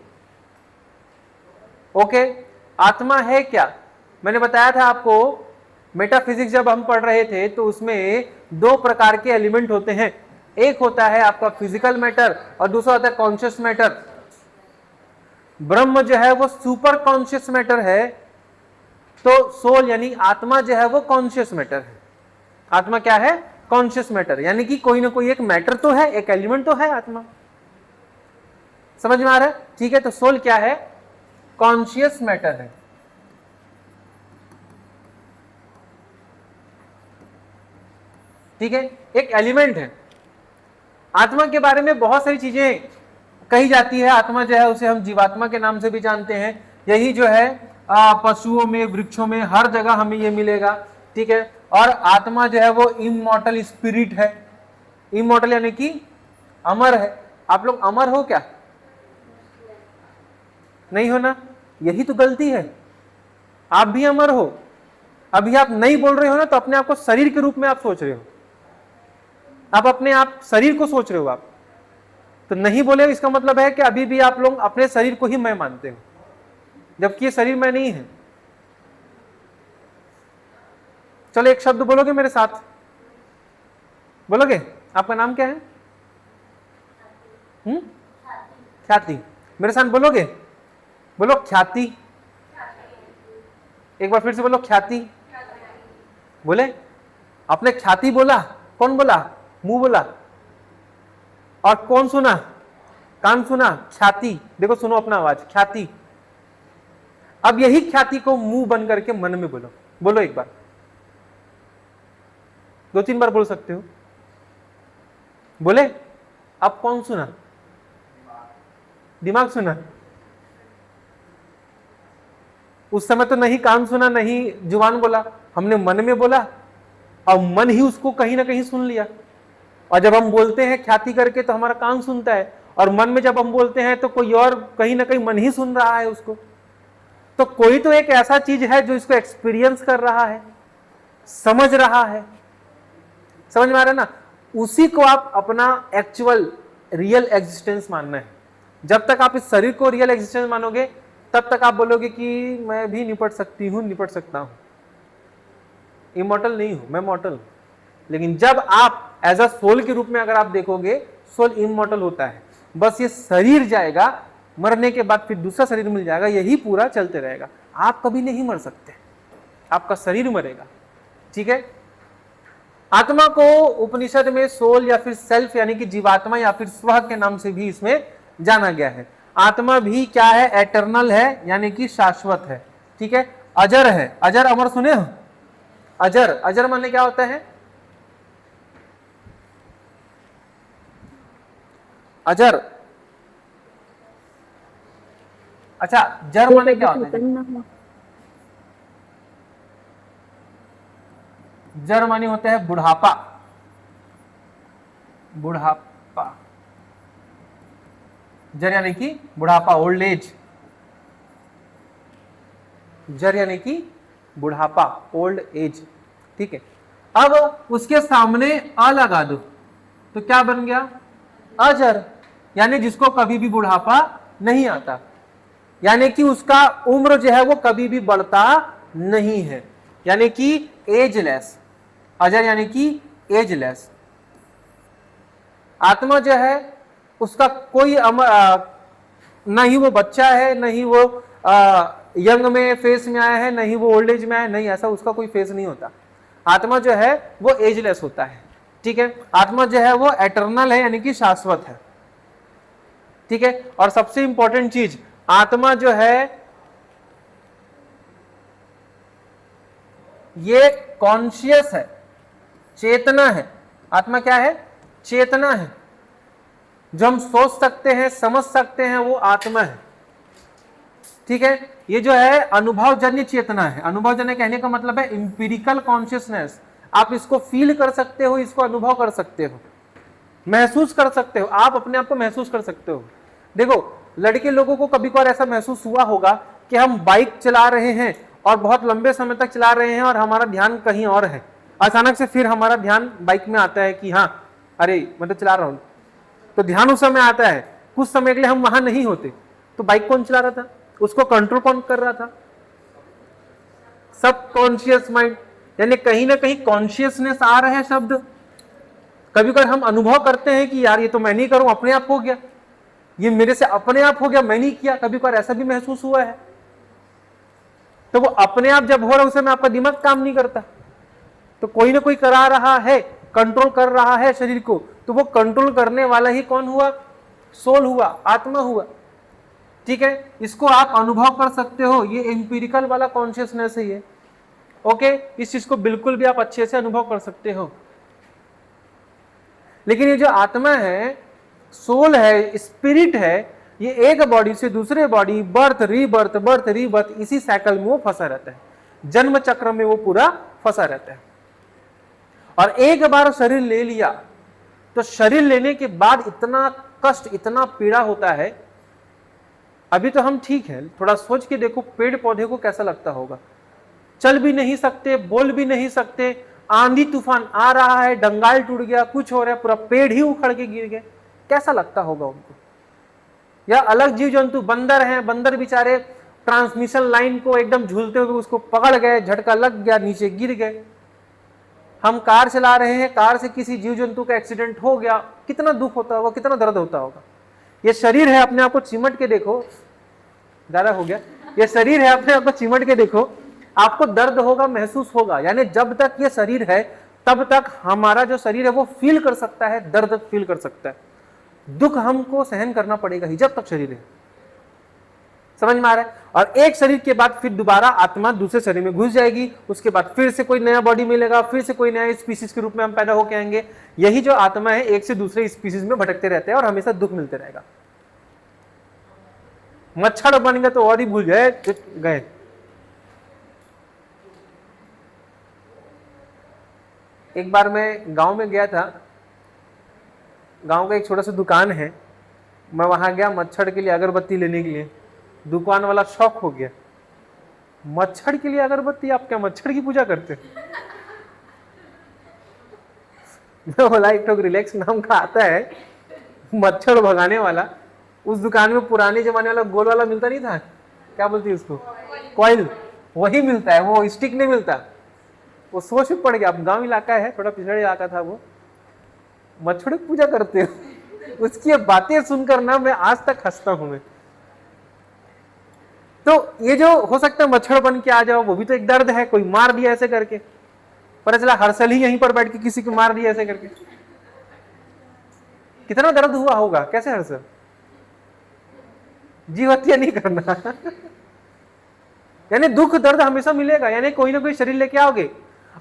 ओके, आत्मा है क्या? मैंने बताया था आपको, मेटाफिजिक्स जब हम पढ़ रहे थे तो उसमें दो प्रकार के एलिमेंट होते हैं, एक होता है आपका फिजिकल मैटर और दूसरा होता है कॉन्शियस मैटर। ब्रह्म जो है वो सुपर कॉन्शियस मैटर है, तो सोल यानी आत्मा जो है वो कॉन्शियस मैटर है। आत्मा क्या है? कॉन्शियस मैटर, यानी कि कोई ना कोई एक मैटर तो है, एक एलिमेंट तो है आत्मा। समझ में आ रहा है? ठीक है, तो सोल क्या है? कॉन्शियस मैटर है। ठीक है, एक एलिमेंट है। आत्मा के बारे में बहुत सारी चीजें कही जाती है। आत्मा जो है उसे हम जीवात्मा के नाम से भी जानते हैं। यही जो है पशुओं में, वृक्षों में, हर जगह हमें ये मिलेगा। ठीक है, और आत्मा जो है वो इमॉर्टल स्पिरिट है। इमॉर्टल यानी कि अमर है। आप लोग अमर हो क्या? नहीं हो ना, यही तो गलती है। आप भी अमर हो। अभी आप नहीं बोल रहे हो ना, तो अपने आप को शरीर के रूप में आप सोच रहे हो, आप अपने आप शरीर को सोच रहे हो। आप तो नहीं बोले, इसका मतलब है कि अभी भी आप लोग अपने शरीर को ही मैं मानते हो, जबकि ये शरीर मैं नहीं है। चलो एक शब्द बोलोगे मेरे साथ? बोलोगे? आपका नाम क्या है? ख्याति। मेरे साथ बोलोगे? बोलो ख्याति। एक बार फिर से बोलो ख्याति। बोले? आपने ख्याति बोला? कौन बोला? मुंह बोला। और कौन सुना? कान सुना। ख्याति। देखो सुनो अपना आवाज, ख्याति। अब यही ख्याति को मुंह बन करके मन में बोलो। बोलो एक बार, 2-3 बार बोल सकते हो। बोले? अब कौन सुना? दिमाग सुना। उस समय तो नहीं कान सुना, नहीं जुबान बोला, हमने मन में बोला और मन ही उसको कहीं ना कहीं सुन लिया। और जब हम बोलते हैं ख्याति करके तो हमारा कान सुनता है, और मन में जब हम बोलते हैं तो कोई और कहीं ना कहीं मन ही सुन रहा है उसको। तो कोई तो एक ऐसा चीज है जो इसको एक्सपीरियंस कर रहा है, समझ रहा है। समझ में आ रहा है ना? उसी को आप अपना एक्चुअल रियल एग्जिस्टेंस मानना है। जब तक आप इस शरीर को रियल एग्जिस्टेंस मानोगे, तब तक आप बोलोगे कि मैं भी निपट सकती हूँ, निपट सकता हूँ। इमॉर्टल नहीं हूं, मैं मॉर्टल हूं। लेकिन जब आप एज अ सोल के रूप में अगर आप देखोगे, सोल इमॉर्टल होता है। बस ये शरीर जाएगा, मरने के बाद फिर दूसरा शरीर मिल जाएगा, यही पूरा चलते रहेगा। आप कभी नहीं मर सकते, आपका शरीर मरेगा। ठीक है, आत्मा को उपनिषद में सोल या फिर सेल्फ यानी कि जीवात्मा या फिर स्व के नाम से भी इसमें जाना गया है। आत्मा भी क्या है? एटर्नल है, यानी कि शाश्वत है। ठीक है, अजर है। अजर अमर सुने हो? अजर, अजर माने क्या होता है? अजर, अच्छा जर माने क्या होता है? जर माने होता है बुढ़ापा। बुढ़ापा, जर यानी कि बुढ़ापा, ओल्ड एज। जर यानी कि बुढ़ापा, ओल्ड एज। ठीक है, अब उसके सामने अ लगा दो तो क्या बन गया? अजर, यानी जिसको कभी भी बुढ़ापा नहीं आता, यानी कि उसका उम्र जो है वो कभी भी बढ़ता नहीं है, यानी कि एजलेस। अजर यानी कि एजलेस। आत्मा जो है उसका कोई ना ही वो बच्चा है, ना ही वो यंग में फेस में आया है, ना ही वो ओल्ड एज में आया, नहीं, ऐसा उसका कोई फेस नहीं होता। आत्मा जो है वो एजलेस होता है। ठीक है, आत्मा जो है वो एटर्नल है, यानी कि शाश्वत है। ठीक है। और सबसे इंपॉर्टेंट चीज, आत्मा जो है ये कॉन्शियस है, चेतना है। आत्मा क्या है? चेतना है। जो हम सोच सकते हैं, समझ सकते हैं, वो आत्मा है, ठीक है। ये जो है अनुभवजन्य चेतना है। अनुभवजन्य कहने का मतलब है इंपीरिकल कॉन्शियसनेस। आप इसको फील कर सकते हो, इसको अनुभव कर सकते हो, महसूस कर सकते हो, आप अपने आप को महसूस कर सकते हो। देखो, लड़के लोगों को कभी कभार ऐसा महसूस हुआ होगा कि हम बाइक चला रहे हैं और बहुत लंबे समय तक चला रहे हैं और हमारा ध्यान कहीं और है। अचानक से फिर हमारा ध्यान बाइक में आता है कि हाँ, अरे मैं तो चला रहा हूं, तो ध्यान उस समय आता है। कुछ समय के लिए हम वहां नहीं होते, तो बाइक कौन चला रहा था? उसको कंट्रोल कौन कर रहा था? सब कॉन्शियस माइंड। यानी कहीं ना कहीं कॉन्शियसनेस आ रहा है शब्द। कभी कभी हम अनुभव करते हैं कि यार ये तो मैं नहीं करूं, अपने आप हो गया, ये मेरे से अपने आप हो गया, मैं नहीं किया। कभी कभार ऐसा भी महसूस हुआ है। तो वो अपने आप जब हो रहा है, उस समय आपका दिमाग काम नहीं करता, तो कोई ना कोई करा रहा है, कंट्रोल कर रहा है शरीर को। तो वो कंट्रोल करने वाला ही कौन हुआ? सोल हुआ, आत्मा हुआ, ठीक है। इसको आप अनुभव कर सकते हो, ये एम्पिरिकल वाला कॉन्शियसनेस है ये, ओके। इस चीज को बिल्कुल भी आप अच्छे से अनुभव कर सकते हो। लेकिन ये जो आत्मा है, सोल है, स्पिरिट है, ये एक बॉडी से दूसरे body, birth rebirth, birth rebirth, इसी साइकिल में वो फंसा रहता है, जन्म चक्र में वो पूरा फंसा रहता है। और एक बार शरीर ले लिया तो शरीर लेने के बाद इतना कष्ट, इतना पीड़ा होता है। अभी तो हम ठीक है, थोड़ा सोच के देखो पेड़ पौधे को कैसा लगता होगा। चल भी नहीं सकते, बोल भी नहीं सकते, आंधी तूफान आ रहा है, डंगाल टूट गया, कुछ हो रहा है, पूरा पेड़ ही उखड़ के गिर गए, कैसा लगता होगा उनको। या अलग जीव जंतु, बंदर हैं, बंदर बेचारे ट्रांसमिशन लाइन को एकदम झूलते हुए उसको पकड़ गए, झटका लग गया, नीचे गिर गए। हम कार चला रहे हैं, कार से किसी जीव जंतु का एक्सीडेंट हो गया, कितना दुख होता होगा, कितना दर्द होता होगा। ये शरीर है, अपने आप को चिमट के देखो, ज्यादा हो गया। ये शरीर है, अपने आप को चिमट के देखो, आपको दर्द होगा, महसूस होगा। यानी जब तक ये शरीर है तब तक हमारा जो शरीर है वो फील कर सकता है, दर्द फील कर सकता है, दुख हमको सहन करना पड़ेगा ही जब तक शरीर है। समझ में आ रहा है? और एक शरीर के बाद फिर दोबारा आत्मा दूसरे शरीर में घुस जाएगी, उसके बाद फिर से कोई नया बॉडी मिलेगा, फिर से कोई नया स्पीसीज के रूप में हम पैदा होके आएंगे। यही जो आत्मा है एक से दूसरे स्पीसीज में भटकते रहते हैं और हमेशा दुख मिलते रहेगा। मच्छर बन गए तो और ही भूल गए। एक बार मैं गांव में गया था, गांव का एक छोटा सा दुकान है, मैं वहां गया मच्छर के लिए अगरबत्ती लेने के लिए। दुकान वाला शौक हो गया, मच्छर के लिए अगरबत्ती, आप क्या मच्छर की पूजा करते? मैं बोला एक तो रिलैक्स नाम का आता है मच्छर भगाने वाला, उस दुकान में पुराने जमाने वाला गोल वाला मिलता नहीं था, क्या बोलती है उसको, कॉइल, वही मिलता है, वो स्टिक नहीं मिलता। वो सोच में पड़ गया, अब गांव इलाका है, थोड़ा पिछड़ा इलाका था, वो मच्छर की पूजा करते हो। उसकी बातें सुनकर ना मैं आज तक हंसता हूं मैं। तो ये जो हो सकता है मच्छर बन के आ जाओ, वो भी तो एक दर्द है, कोई मार दिया ऐसे करके, पता चला हर्षल ही यहीं पर बैठ के किसी को मार दिया ऐसे करके, कितना दर्द हुआ होगा, कैसे हर्षल? जीव हत्या नहीं करना। यानी दुख दर्द हमेशा मिलेगा, यानी कोई ना कोई शरीर लेके आओगे,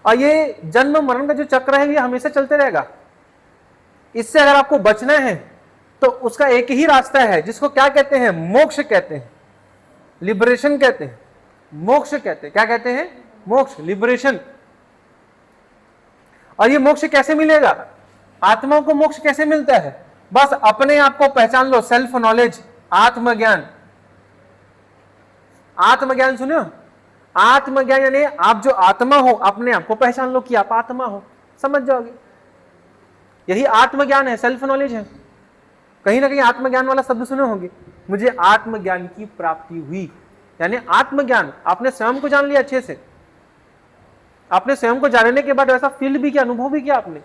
और ये जन्म मरण का जो चक्र है ये हमेशा चलते रहेगा। इससे अगर आपको बचना है तो उसका एक ही रास्ता है, जिसको क्या कहते हैं, मोक्ष कहते हैं, लिबरेशन कहते हैं, मोक्ष कहते हैं। क्या कहते हैं? मोक्ष, लिबरेशन। और ये मोक्ष कैसे मिलेगा? आत्मा को मोक्ष कैसे मिलता है? बस अपने आप को पहचान लो, सेल्फ नॉलेज, आत्मज्ञान। आत्मज्ञान सुनो, आत्मज्ञान यानी आप जो आत्मा हो, अपने आप को पहचान लो कि आप आत्मा हो, समझ जाओगे। यही आत्मज्ञान है, सेल्फ नॉलेज है। कहीं ना कहीं आत्मज्ञान वाला शब्द सुने होंगे, मुझे आत्मज्ञान की प्राप्ति हुई, यानी आत्मज्ञान, आपने स्वयं को जान लिया अच्छे से। आपने स्वयं को जानने के बाद ऐसा फील भी किया, अनुभव भी किया आपने।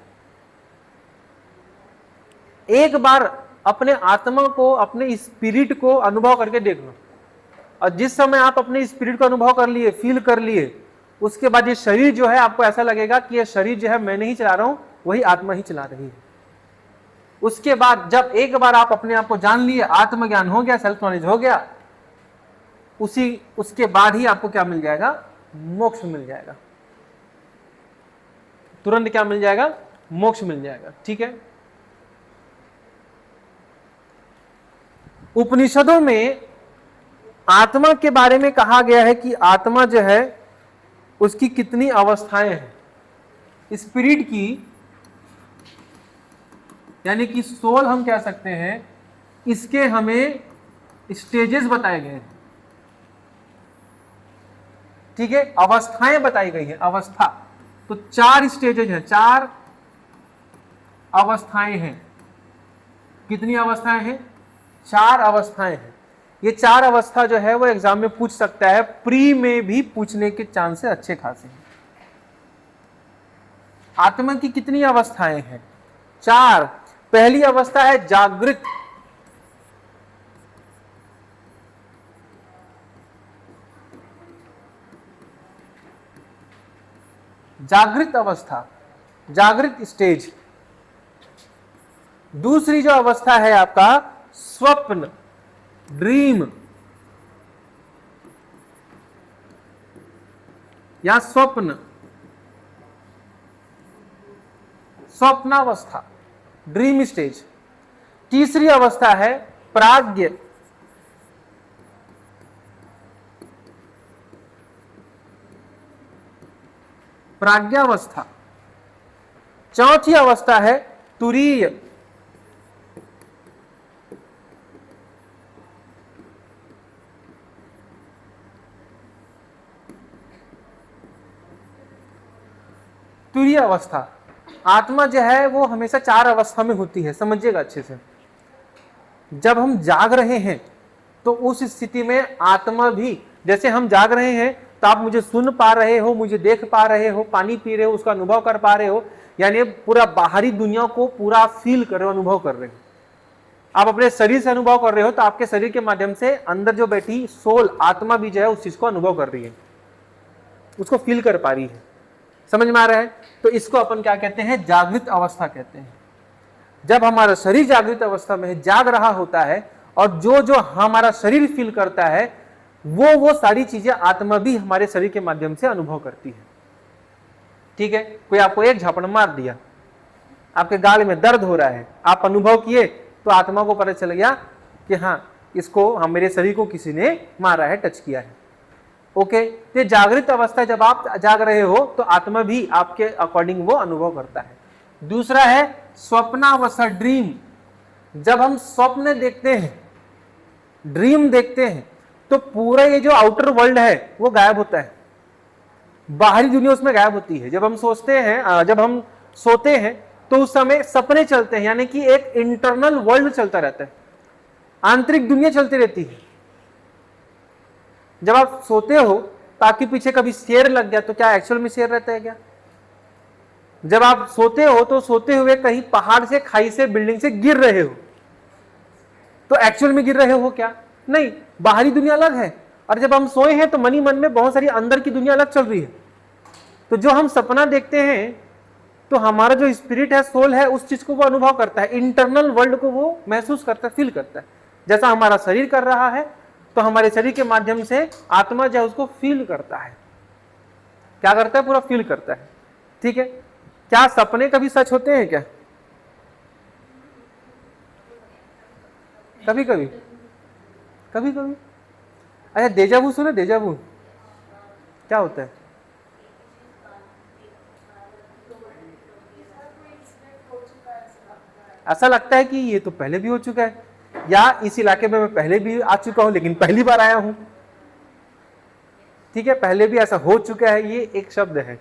एक बार अपने आत्मा को, अपने स्पिरिट को अनुभव करके देख लो, और जिस समय आप अपने स्पिरिट को अनुभव कर लिए, फील कर लिए, उसके बाद ये शरीर जो है आपको ऐसा लगेगा कि ये शरीर जो है मैं नहीं चला रहा हूं, वही आत्मा ही चला रही है। उसके बाद जब एक बार आप अपने आप को जान लिए, आत्मज्ञान हो गया, सेल्फ नॉलेज हो गया, उसके बाद ही आपको क्या मिल जाएगा? मोक्ष मिल जाएगा। तुरंत क्या मिल जाएगा? मोक्ष मिल जाएगा। ठीक है। उपनिषदों में आत्मा के बारे में कहा गया है कि आत्मा जो है उसकी कितनी अवस्थाएं हैं। स्पिरिट की, यानी कि सोल हम कह सकते हैं, इसके हमें स्टेजेस बताए गए हैं। ठीक है, अवस्थाएं बताई गई हैं। अवस्था तो 4 स्टेजेज हैं, 4 अवस्थाएं हैं। कितनी अवस्थाएं हैं? 4 अवस्थाएं हैं। ये 4 अवस्था जो है वो एग्जाम में पूछ सकता है, प्री में भी पूछने के चांसेस अच्छे खासे हैं। आत्मा की कितनी अवस्थाएं हैं? 4। पहली अवस्था है जागृत। जागृत अवस्था, जागृत स्टेज। दूसरी जो अवस्था है आपका स्वप्न, ड्रीम या स्वप्न, स्वप्नावस्था, ड्रीम स्टेज। तीसरी अवस्था है प्राज्ञ, प्राज्ञावस्था। चौथी अवस्था है तुरीय, तुरीय अवस्था। आत्मा जो है वो हमेशा 4 अवस्था में होती है, समझिएगा अच्छे से। जब हम जाग रहे हैं तो उस स्थिति में आत्मा भी, जैसे हम जाग रहे हैं तो आप मुझे सुन पा रहे हो, मुझे देख पा रहे हो, पानी पी रहे हो, उसका अनुभव कर पा रहे हो, यानी पूरा बाहरी दुनिया को पूरा फील कर रहे हो, अनुभव कर रहे हो। आप अपने शरीर से अनुभव कर रहे हो तो आपके शरीर के माध्यम से अंदर जो बैठी सोल, आत्मा भी जो है उस चीज को अनुभव कर रही है, उसको फील कर पा रही है। समझ में आ रहा है? तो इसको अपन क्या कहते हैं? जागृत अवस्था कहते हैं। जब हमारा शरीर जागृत अवस्था में जाग रहा होता है और जो जो हमारा शरीर फील करता है वो सारी चीजें आत्मा भी हमारे शरीर के माध्यम से अनुभव करती है। ठीक है। कोई आपको एक झापड़ मार दिया, आपके गाल में दर्द हो रहा है, आप अनुभव किए तो आत्मा को पता चल गया कि हाँ, इसको, हम, मेरे शरीर को किसी ने मारा है, टच किया है। ओके। तो जागृत अवस्था, जब आप जाग रहे हो तो आत्मा भी आपके अकॉर्डिंग वो अनुभव करता है। दूसरा है स्वप्नावस्था, ड्रीम। जब हम स्वप्न देखते हैं, ड्रीम देखते हैं, तो पूरा ये जो आउटर वर्ल्ड है वो गायब होता है, बाहरी दुनिया उसमें गायब होती है। जब हम सोचते हैं, जब हम सोते हैं तो उस समय सपने चलते हैं, यानी कि एक इंटरनल वर्ल्ड चलता रहता है, आंतरिक दुनिया चलती रहती है। जब आप सोते हो तो आपके पीछे कभी शेर लग गया तो क्या एक्चुअल में शेर रहता है क्या? जब आप सोते हो तो सोते हुए कहीं पहाड़ से, खाई से, बिल्डिंग से गिर रहे हो तो एक्चुअल में गिर रहे हो क्या? नहीं, बाहरी दुनिया अलग है। और जब हम सोए हैं तो मनी मन में बहुत सारी अंदर की दुनिया अलग चल रही है। तो जो हम सपना देखते हैं तो हमारा जो स्पिरिट है, सोल है, उस चीज को वो अनुभव करता है, इंटरनल वर्ल्ड को वो महसूस करता है, फील करता है। जैसा हमारा शरीर कर रहा है तो हमारे शरीर के माध्यम से आत्मा जो है उसको फील करता है। क्या करता है? पूरा फील करता है। ठीक है। क्या सपने कभी सच होते हैं क्या? कभी कभी, कभी कभी। अच्छा, डेजावू सुना? डेजावू क्या होता है? ऐसा लगता है कि ये तो पहले भी हो चुका है, या इस इलाके में मैं पहले भी आ चुका हूं लेकिन पहली बार आया हूं। ठीक है, पहले भी ऐसा हो चुका है, ये एक शब्द है।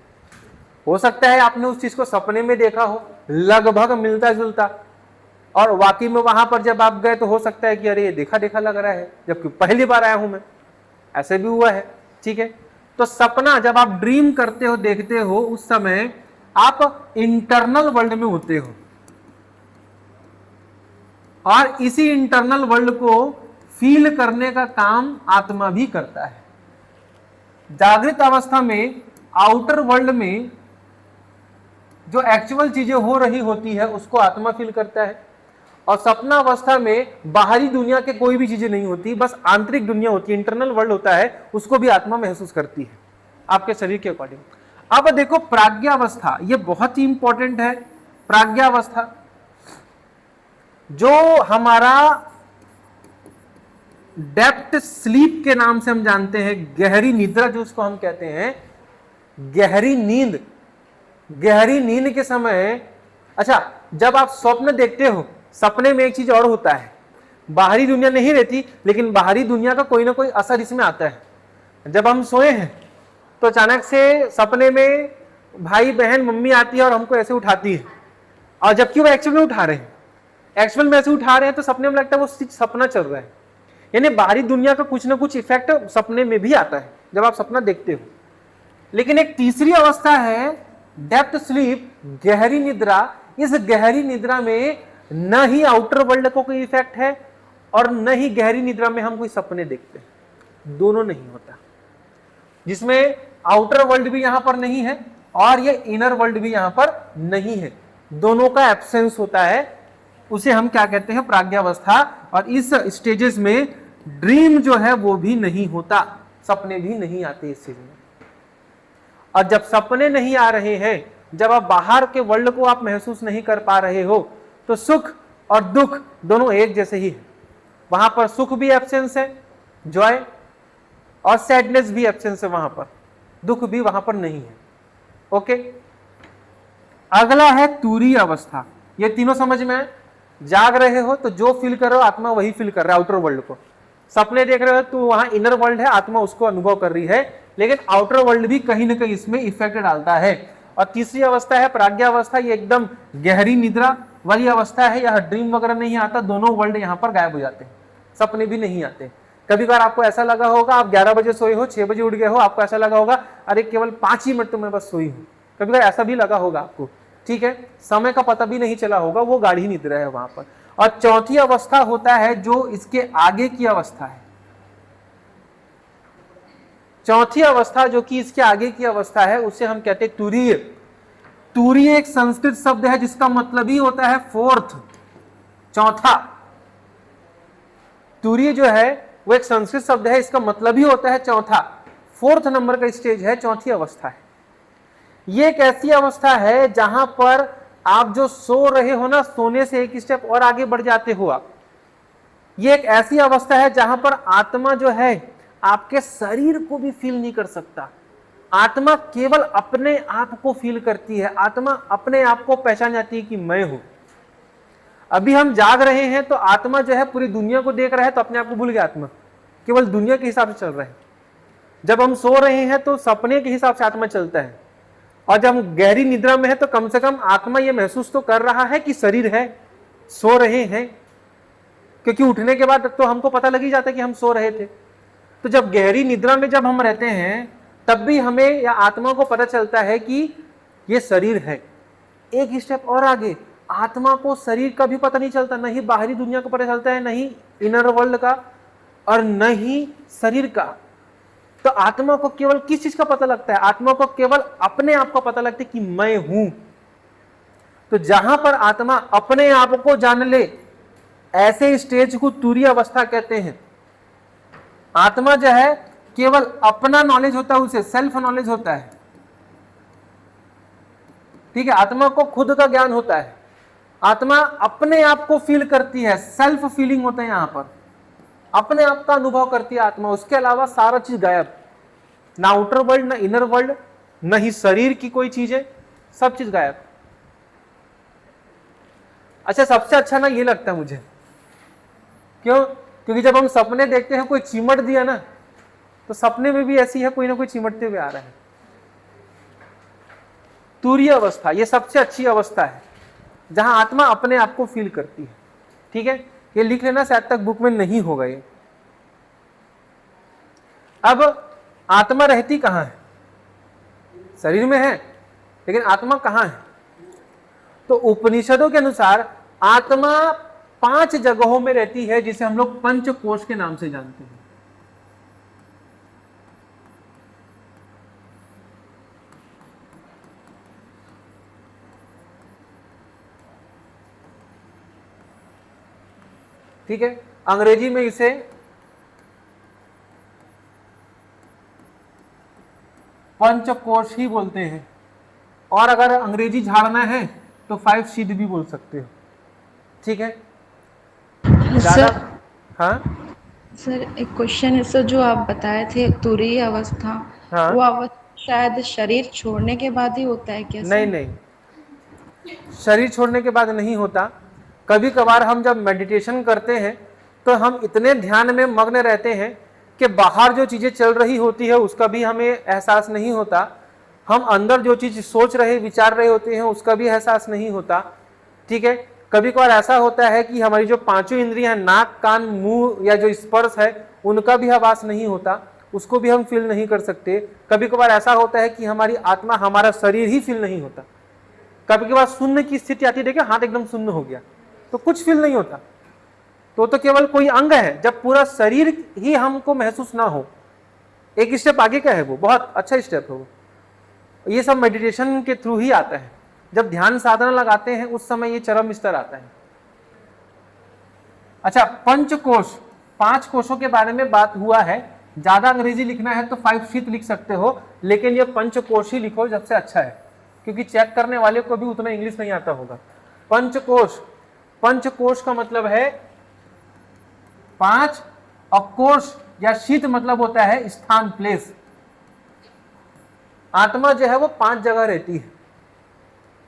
हो सकता है आपने उस चीज को सपने में देखा हो, लगभग मिलता जुलता, और वाकई में वहां पर जब आप गए तो हो सकता है कि अरे ये देखा देखा लग रहा है, जबकि पहली बार आया हूं मैं। ऐसे भी हुआ है। ठीक है। तो सपना जब आप ड्रीम करते हो, देखते हो, उस समय आप इंटरनल वर्ल्ड में होते हो, और इसी इंटरनल वर्ल्ड को फील करने का काम आत्मा भी करता है। जागृत अवस्था में आउटर वर्ल्ड में जो एक्चुअल चीजें हो रही होती है उसको आत्मा फील करता है, और स्वप्नावस्था में बाहरी दुनिया के कोई भी चीजें नहीं होती, बस आंतरिक दुनिया होती है, इंटरनल वर्ल्ड होता है, उसको भी आत्मा महसूस करती है आपके शरीर के अकॉर्डिंग। अब देखो प्राज्ञावस्था, ये बहुत ही इंपॉर्टेंट है। प्राज्ञावस्था जो हमारा डेप्थ स्लीप के नाम से हम जानते हैं, गहरी निद्रा जो उसको हम कहते हैं, गहरी नींद। गहरी नींद के समय, अच्छा जब आप स्वप्न देखते हो, सपने में एक चीज और होता है, बाहरी दुनिया नहीं रहती लेकिन बाहरी दुनिया का कोई ना कोई असर इसमें आता है। जब हम सोए हैं तो अचानक से सपने में भाई बहन मम्मी आती है और हमको ऐसे उठाती है, और जबकि वो एक्चुअल में उठा रहे हैं, एक्चुअल में ऐसे उठा रहे हैं, तो सपने में लगता है वो सपना चल रहा है। यानी बाहरी दुनिया का कुछ ना कुछ इफेक्ट सपने में भी आता है जब आप सपना देखते हो। लेकिन एक तीसरी अवस्था है डेप्थ स्लीप, गहरी निद्रा। इस गहरी निद्रा में न ही आउटर वर्ल्ड को कोई इफेक्ट है और न ही गहरी निद्रा में हम कोई सपने देखते हैं, दोनों नहीं होता, जिसमें आउटर वर्ल्ड भी यहां पर नहीं है और ये इनर वर्ल्ड भी यहां पर नहीं है, दोनों का एब्सेंस होता है। उसे हम क्या कहते हैं, प्राज्ञावस्था। और इस स्टेजेस में ड्रीम जो है वो भी नहीं होता, सपने भी नहीं आते इस चीज में। और जब सपने नहीं आ रहे हैं, जब आप बाहर के वर्ल्ड को आप महसूस नहीं कर पा रहे हो, तो सुख और दुख दोनों एक जैसे ही है। वहां पर सुख भी एब्सेंस है, जॉय, और सैडनेस भी एब्सेंस है, वहां पर दुख भी वहां पर नहीं है। ओके, अगला है तुरीय अवस्था। ये तीनों समझ में है। जाग रहे हो तो जो फील कर रहे हो आत्मा वही फील कर रहा है, आउटर वर्ल्ड को। सपने देख रहे हो तो वहां इनर वर्ल्ड है, आत्मा उसको अनुभव कर रही है, लेकिन आउटर वर्ल्ड भी कहीं ना कहीं इसमें इफेक्ट डालता है। और तीसरी अवस्था है प्राज्ञावस्था, ये एकदम गहरी निद्रा वाली अवस्था है, यह ड्रीम वगैरह नहीं आता, दोनों वर्ल्ड यहाँ पर गायब हो जाते हैं, सपने भी नहीं आते। कभी बार आपको ऐसा लगा होगा, आप 11 बजे सोए हो, 6 बजे उठ गए हो, आपको ऐसा लगा होगा अरे केवल 5 ही मिनट तो मैं बस सोई हूँ। कभी बार ऐसा भी लगा होगा आपको, ठीक है, समय का पता भी नहीं चला होगा, वो गाढ़ी निद्रा है वहां पर। और चौथी अवस्था होता है जो इसके आगे की अवस्था है। चौथी अवस्था जो कि इसके आगे की अवस्था है उसे हम कहते हैं तुरीय। तुरीय एक संस्कृत शब्द है जिसका मतलब ही होता है फोर्थ, चौथा। तुरीय जो है वो एक संस्कृत शब्द है, इसका मतलब ही होता है चौथा, फोर्थ नंबर का स्टेज है, चौथी अवस्था है। ये एक ऐसी अवस्था है जहां पर आप जो सो रहे हो ना, सोने से एक स्टेप और आगे बढ़ जाते हो आप। ये एक ऐसी अवस्था है जहां पर आत्मा जो है आपके शरीर को भी फील नहीं कर सकता, आत्मा केवल अपने आप को फील करती है, आत्मा अपने आप को पहचान जाती है कि मैं हूं। अभी हम जाग रहे हैं तो आत्मा जो है पूरी दुनिया को देख रहा है, तो अपने आप को भूल गया, आत्मा केवल दुनिया के हिसाब से चल रहा है। जब हम सो रहे हैं तो सपने के हिसाब से आत्मा चलता है, और जब हम गहरी निद्रा में है तो कम से कम आत्मा यह महसूस तो कर रहा है कि शरीर है, सो रहे हैं, क्योंकि उठने के बाद तो हमको पता लग ही जाता है कि हम सो रहे थे। तो जब गहरी निद्रा में जब हम रहते हैं तब भी हमें या आत्मा को पता चलता है कि ये शरीर है। एक स्टेप और आगे, आत्मा को शरीर का भी पता नहीं चलता, नहीं बाहरी दुनिया को पता चलता है, नहीं इनर वर्ल्ड का और नहीं शरीर का। तो आत्मा को केवल किस चीज का पता लगता है, आत्मा को केवल अपने आप का पता लगता है कि मैं हूं। तो जहां पर आत्मा अपने आप को जान ले, ऐसे स्टेज को तुरीय अवस्था कहते हैं। आत्मा जो है केवल अपना नॉलेज होता है, उसे सेल्फ नॉलेज होता है, ठीक है, आत्मा को खुद का ज्ञान होता है, आत्मा अपने आप को फील करती है, सेल्फ फीलिंग होता है, यहां पर अपने आप का अनुभव करती है आत्मा। उसके अलावा सारा चीज गायब, ना आउटर वर्ल्ड, ना इनर वर्ल्ड, न ही शरीर की कोई चीजें, सब चीज गायब। अच्छा, सबसे अच्छा ना ये लगता है मुझे, क्यों? क्योंकि जब हम सपने देखते हैं, कोई चिमट दिया ना, तो सपने में भी ऐसी है, कोई ना कोई चिमटते हुए आ रहा है। तुरीय अवस्था ये सबसे अच्छी अवस्था है जहां आत्मा अपने आप को फील करती है, ठीक है। ये लिख लेना, शायद तक बुक में नहीं होगा ये। अब आत्मा रहती कहां है? शरीर में है, लेकिन आत्मा कहां है? तो उपनिषदों के अनुसार आत्मा 5 जगहों में रहती है, जिसे हम लोग पंचकोश के नाम से जानते हैं। ठीक है, अंग्रेजी में इसे पंचकोश ही बोलते हैं, और अगर अंग्रेजी झाड़ना है तो 5 शीत भी बोल सकते हो। ठीक है, ज्यादा। सर हाँ सर एक क्वेश्चन है सर, जो आप बताए थे तुरीय अवस्था, हाँ। वो अवस्था शायद शरीर छोड़ने के बाद ही होता है क्या नहीं सर? नहीं, शरीर छोड़ने के बाद नहीं होता। कभी कभार हम जब मेडिटेशन करते हैं तो हम इतने ध्यान में मग्न रहते हैं कि बाहर जो चीजें चल रही होती है उसका भी हमें एहसास नहीं होता, हम अंदर जो चीज सोच रहे विचार रहे होते हैं उसका भी एहसास नहीं होता। ठीक है, कभी कभार ऐसा होता है कि हमारी जो पांचों इंद्रियां, नाक कान मुंह या जो स्पर्श है, उनका भी आभास नहीं होता, उसको भी हम फील नहीं कर सकते। कभी कभार ऐसा होता है कि हमारी आत्मा, हमारा शरीर ही फील नहीं होता। कभी कभार शून्य की स्थिति आती है, देखिए हाथ एकदम शून्य हो गया तो कुछ फील नहीं होता, तो केवल कोई अंग है। जब पूरा शरीर ही हमको महसूस ना हो, एक स्टेप आगे का है, वो बहुत अच्छा स्टेप है वो। ये सब मेडिटेशन के थ्रू ही आता है। जब ध्यान साधना लगाते हैं उस समय ये चरम स्तर आता है। अच्छा, पंचकोश, 5 कोशों के बारे में बात हुआ है। ज्यादा अंग्रेजी लिखना है तो 5 शीत लिख सकते हो, लेकिन ये पंचकोश ही लिखो, सबसे अच्छा है, क्योंकि चेक करने वाले को भी उतना इंग्लिश नहीं आता होगा। पंचकोश, पंचकोश का मतलब है 5, और कोश या शीत मतलब होता है स्थान, प्लेस। आत्मा जो है वो 5 जगह रहती है।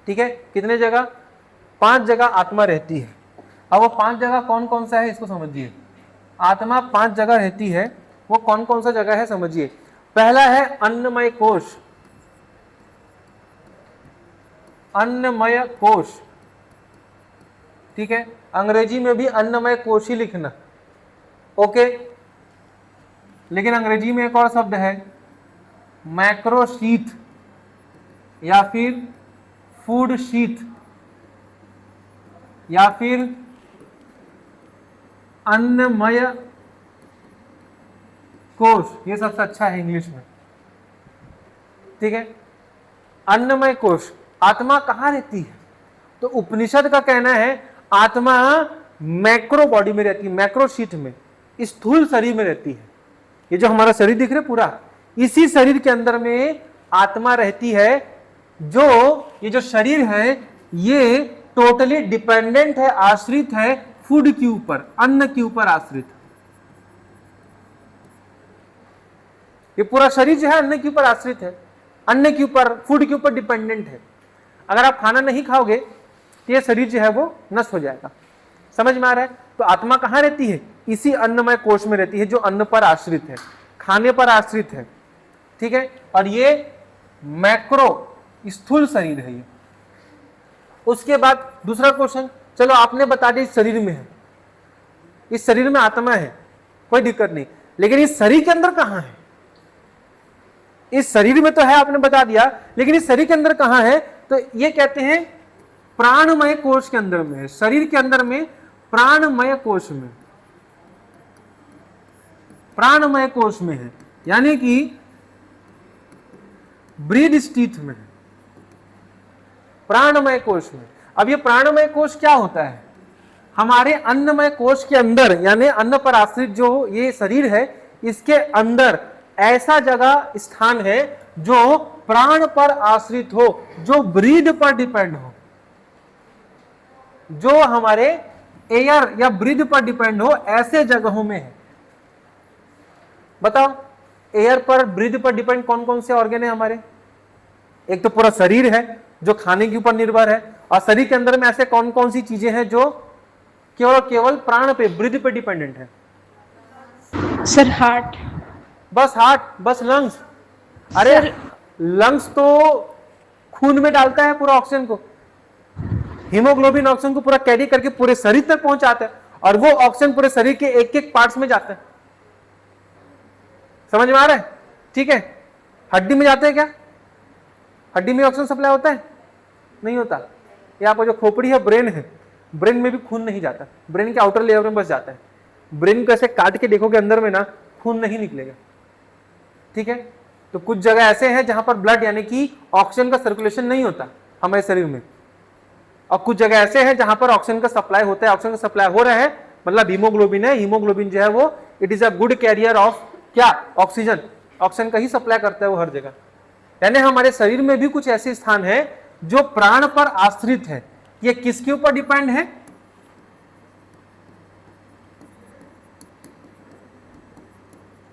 ठीक है, कितने जगह? 5 जगह आत्मा रहती है। अब वो 5 जगह कौन कौन सा है इसको समझिए। आत्मा 5 जगह रहती है, वो कौन कौन सा जगह है समझिए। पहला है अन्नमय कोश, अन्नमय कोश। ठीक है, अंग्रेजी में भी अन्नमय कोश ही लिखना, ओके। लेकिन अंग्रेजी में एक और शब्द है मैक्रोशीथ या फिर फूड शीथ या फिर अन्नमय कोश, ये सबसे अच्छा है इंग्लिश में। ठीक है, अन्नमय कोश। आत्मा कहाँ रहती है? तो उपनिषद का कहना है आत्मा मैक्रो बॉडी में रहती है, मैक्रो शीट में, स्थूल शरीर में रहती है। ये जो हमारा शरीर दिख रहा है पूरा, इसी शरीर के अंदर में आत्मा रहती है। जो ये जो शरीर है ये टोटली डिपेंडेंट है, आश्रित है फूड के ऊपर, अन्न के ऊपर आश्रित। ये पूरा शरीर जो है अन्न के ऊपर आश्रित है, अन्न के ऊपर, फूड के ऊपर डिपेंडेंट है। अगर आप खाना नहीं खाओगे तो ये शरीर जो है वो नष्ट हो जाएगा। समझ में आ रहा है? तो आत्मा कहाँ रहती है? इसी अन्नमय कोश में रहती है, जो अन्न पर आश्रित है, खाने पर आश्रित है। ठीक है, और ये मैक्रो स्थूल शरीर है ये। उसके बाद दूसरा क्वेश्चन, चलो आपने बता दिया इस शरीर में है, इस शरीर में आत्मा है, कोई दिक्कत नहीं, लेकिन इस शरीर के अंदर कहां है? इस शरीर में तो है, आपने बता दिया, लेकिन इस शरीर के अंदर कहां है? तो ये कहते हैं प्राणमय कोश के अंदर में है, शरीर के अंदर में, प्राणमय कोश में, प्राणमय कोश में है, यानी कि ब्रीद स्थित में है, प्राणमय कोश में। अब ये प्राणमय कोश क्या होता है? हमारे अन्नमय कोश के अंदर, यानी अन्न पर आश्रित जो ये शरीर है, इसके अंदर ऐसा जगह, स्थान है जो प्राण पर आश्रित हो, जो ब्रीद पर डिपेंड हो, जो हमारे एयर या ब्रीद पर डिपेंड हो, ऐसे जगहों में है। बताओ, एयर पर, ब्रीद पर डिपेंड कौन कौन से ऑर्गन है हमारे? एक तो पूरा शरीर है जो खाने के ऊपर निर्भर है, और शरीर के अंदर में ऐसे कौन कौन सी चीजें हैं जो केवल केवल प्राण पे, ब्रीद पे डिपेंडेंट है? Sir heart. बस हार्ट, बस लंग्स। अरे लंग्स तो खून में डालता है पूरा ऑक्सीजन को, हीमोग्लोबिन ऑक्सीजन को पूरा कैरी करके पूरे शरीर तक पहुंचाता है, और वो ऑक्सीजन पूरे शरीर के एक एक पार्ट्स में जाता है। समझ में आ रहा है? ठीक है, हड्डी में जाते हैं क्या? हड्डी में ऑक्सीजन सप्लाई होता है? नहीं होता। ये आपका जो खोपड़ी है, ब्रेन है, ब्रेन में भी खून नहीं जाता, ब्रेन के आउटर लेयर में बस जाता है। ब्रेन को ऐसे काट के देखोगे अंदर में ना, खून नहीं निकलेगा। ठीक है, तो कुछ जगह ऐसे हैं जहां पर ब्लड यानी कि ऑक्सीजन का सर्कुलेशन नहीं होता हमारे शरीर में, और कुछ जगह ऐसे हैं जहां पर ऑक्सीजन का सप्लाई होता है, ऑक्सीजन का सप्लाई हो रहा है मतलब हीमोग्लोबिन है, हीमोग्लोबिन जो है वो it is a good carrier of क्या, ऑक्सीजन, ऑक्सीजन का ही सप्लाई करता है वो हर जगह। यानी हमारे शरीर में भी कुछ ऐसे स्थान है जो प्राण पर आश्रित है। ये किसके ऊपर डिपेंड है?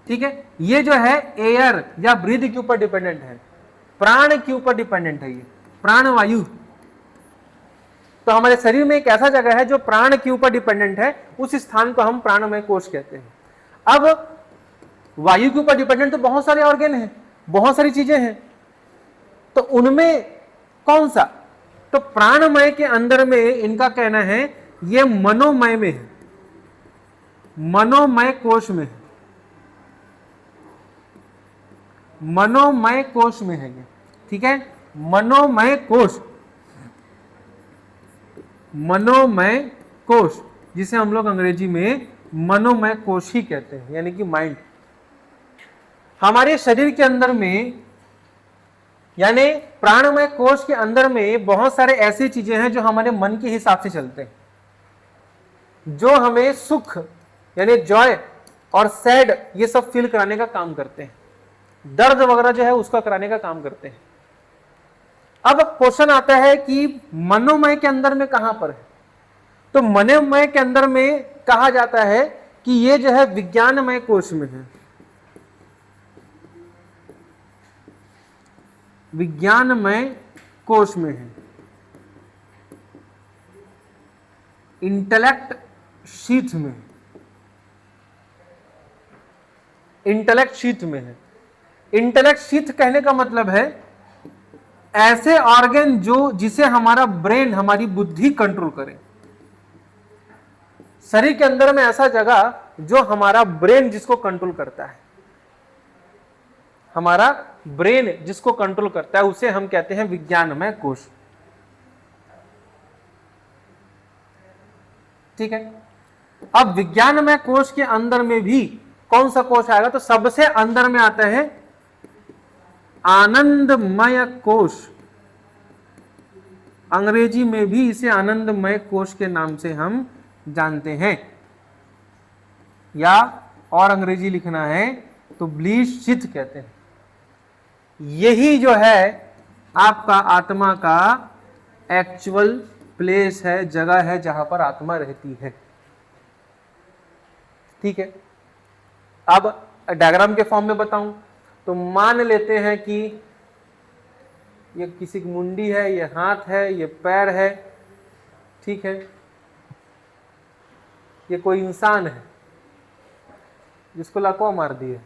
ठीक है, ये जो है एयर या ब्रीथ के ऊपर डिपेंडेंट है, प्राण के ऊपर डिपेंडेंट है, ये प्राणवायु। तो हमारे शरीर में एक ऐसा जगह है जो प्राण के ऊपर डिपेंडेंट है, उस स्थान को हम प्राणमय कोश कहते हैं। अब वायु के ऊपर डिपेंडेंट तो बहुत सारे ऑर्गन हैं, बहुत सारी चीजें हैं, तो उनमें कौन सा? तो प्राणमय के अंदर में इनका कहना है ये मनोमय में है, मनोमय कोश में है, मनोमय कोश में है ये। ठीक है, मनोमय कोश, मनोमय कोश जिसे हम लोग अंग्रेजी में मनोमय कोश ही कहते हैं, यानी कि माइंड। हमारे शरीर के अंदर में यानी प्राणमय कोश के अंदर में बहुत सारे ऐसी चीजें हैं जो हमारे मन के हिसाब से चलते हैं, जो हमें सुख यानी जॉय और सैड ये सब फील कराने का काम करते हैं, दर्द वगैरह जो है उसका कराने का काम करते हैं। अब क्वेश्चन आता है कि मनोमय के अंदर में कहां पर है? तो मनोमय के अंदर में कहा जाता है कि ये जो है विज्ञानमय कोश में है, विज्ञानमय कोश में है, इंटेलेक्ट शीथ में, इंटेलेक्ट शीथ में है। इंटेलेक्ट शीथ कहने का मतलब है ऐसे ऑर्गन जो जिसे हमारा ब्रेन, हमारी बुद्धि कंट्रोल करे। शरीर के अंदर में ऐसा जगह जो हमारा ब्रेन जिसको कंट्रोल करता है, हमारा ब्रेन जिसको कंट्रोल करता है उसे हम कहते हैं विज्ञानमय कोश। ठीक है, अब विज्ञानमय कोश के अंदर में भी कौन सा कोश आएगा? तो सबसे अंदर में आता है आनंदमय कोश, अंग्रेजी में भी इसे आनंदमय कोश के नाम से हम जानते हैं, या और अंग्रेजी लिखना है तो ब्लीश शीथ कहते हैं। यही जो है आपका आत्मा का एक्चुअल प्लेस है, जगह है जहां पर आत्मा रहती है। ठीक है, अब डायग्राम के फॉर्म में बताऊं तो मान लेते हैं कि ये किसी की मुंडी है, ये हाथ है, ये पैर है। ठीक है, ये कोई इंसान है जिसको लकवा मार दिए।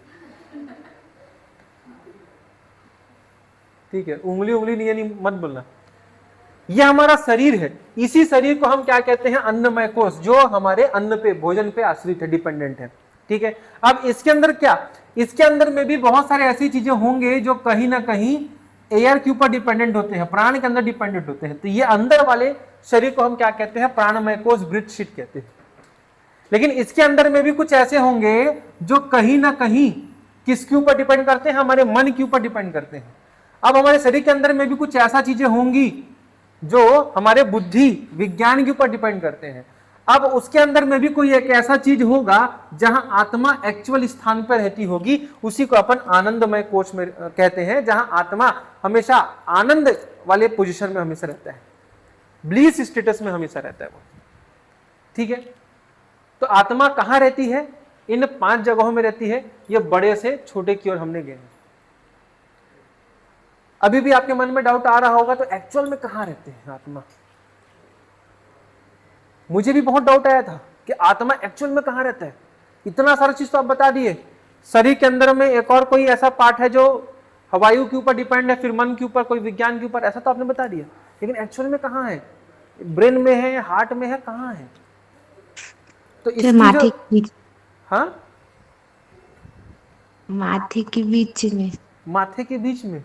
ठीक है, उंगली उंगली नहीं मत बोलना। यह हमारा शरीर है, इसी शरीर को हम क्या कहते हैं? अन्नमय कोश, जो हमारे अन्न पे, भोजन पे आश्रित है, डिपेंडेंट है। ठीक है, अब इसके अंदर क्या? इसके अंदर में भी बहुत सारे ऐसी चीजें होंगे जो कहीं ना कहीं एयर के ऊपर डिपेंडेंट होते हैं, प्राण के अंदर डिपेंडेंट होते हैं। तो ये अंदर वाले शरीर को हम क्या कहते हैं? प्राणमय कोश, ब्रीथ शीथ कहते हैं। लेकिन इसके अंदर में भी कुछ ऐसे होंगे जो कहीं ना कहीं किसके ऊपर डिपेंड करते हैं? हमारे मन के ऊपर डिपेंड करते हैं। अब हमारे शरीर के अंदर में भी कुछ ऐसा चीजें होंगी जो हमारे बुद्धि, विज्ञान के ऊपर डिपेंड करते हैं। अब उसके अंदर में भी कोई एक ऐसा चीज होगा जहां आत्मा एक्चुअल स्थान पर रहती होगी, उसी को अपन आनंदमय कोश में कहते हैं, जहां आत्मा हमेशा आनंद वाले पोजीशन में हमेशा रहता है, ब्लीस स्टेटस में हमेशा रहता है वो। ठीक है, तो आत्मा कहां रहती है? इन 5 जगहों में रहती है। ये बड़े से छोटे की ओर हमने गए हैं। अभी भी आपके मन में डाउट आ रहा होगा तो एक्चुअल में कहां रहते हैं आत्मा? मुझे भी बहुत डाउट आया था कि आत्मा एक्चुअल में कहां रहता है। इतना सारा चीज तो आप बता दिए। शरीर के अंदर में एक और कोई ऐसा पार्ट है जो वायु के ऊपर डिपेंड है, फिर मन के ऊपर, कोई विज्ञान के ऊपर, ऐसा तो आपने बता दिया। लेकिन एक्चुअल में कहां है? ब्रेन में है, हार्ट में है, कहां है? तो इसकी माथे जो हाँ, माथे के बीच में, माथे के बीच में,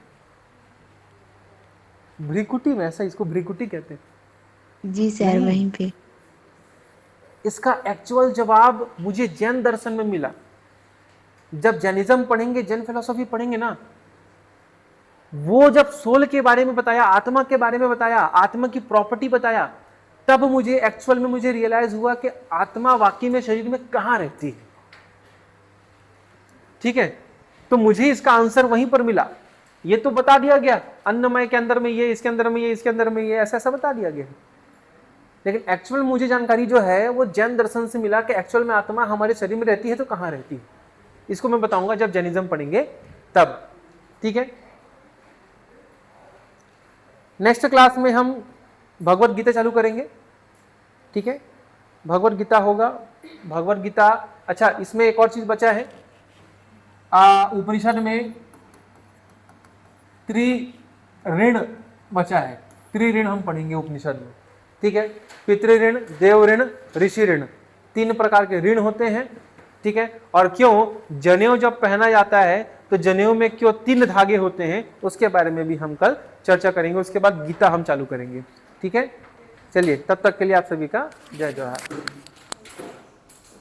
भ्रिकुटी में, ऐसा इसको भ्रिकुटी कहते हैं। जी सर, नहीं। वहीं पे। इसका एक्चुअल जवाब मुझे जैन दर्शन में मिला। जब जैनिज्म पढ़ेंगे, जैन फिलोसॉफी पढ़ेंगे ना, वो जब सोल के बारे में बताया, आत्मा के बारे में बताया, आत्मा की प्रॉपर्टी बताया, तब मुझे एक्चुअल में मुझे रियलाइज हुआ कि आत्मा वाकई में शरीर में कहाँ रहती है। ठीक है, तो मुझे इसका आंसर वहीं पर मिला। ये तो बता दिया गया अन्नमय के अंदर में ये, इसके अंदर में ये, इसके अंदर में ये, ऐसा ऐसा बता दिया गया, लेकिन एक्चुअल मुझे जानकारी जो है वो जैन दर्शन से मिला कि एक्चुअल में आत्मा हमारे शरीर में रहती है तो कहाँ रहती है। इसको मैं बताऊंगा जब जैनिज्म पढ़ेंगे तब। ठीक है, नेक्स्ट क्लास में हम भगवत गीता चालू करेंगे। ठीक है, भगवत गीता होगा, भगवत गीता। अच्छा, इसमें एक और चीज बचा है, उपनिषद में त्रिऋण बचा है, त्रिऋण हम पढ़ेंगे उपनिषद में। ठीक है, पितृ ऋण, देव ऋण, ऋषि ऋण, 3 प्रकार के ऋण होते हैं। ठीक है, और क्यों जनेऊ जब पहना जाता है तो जनेऊ में क्यों 3 धागे होते हैं, उसके बारे में भी हम कल चर्चा करेंगे। उसके बाद गीता हम चालू करेंगे। ठीक है, चलिए तब तक के लिए आप सभी का जय जवाहर।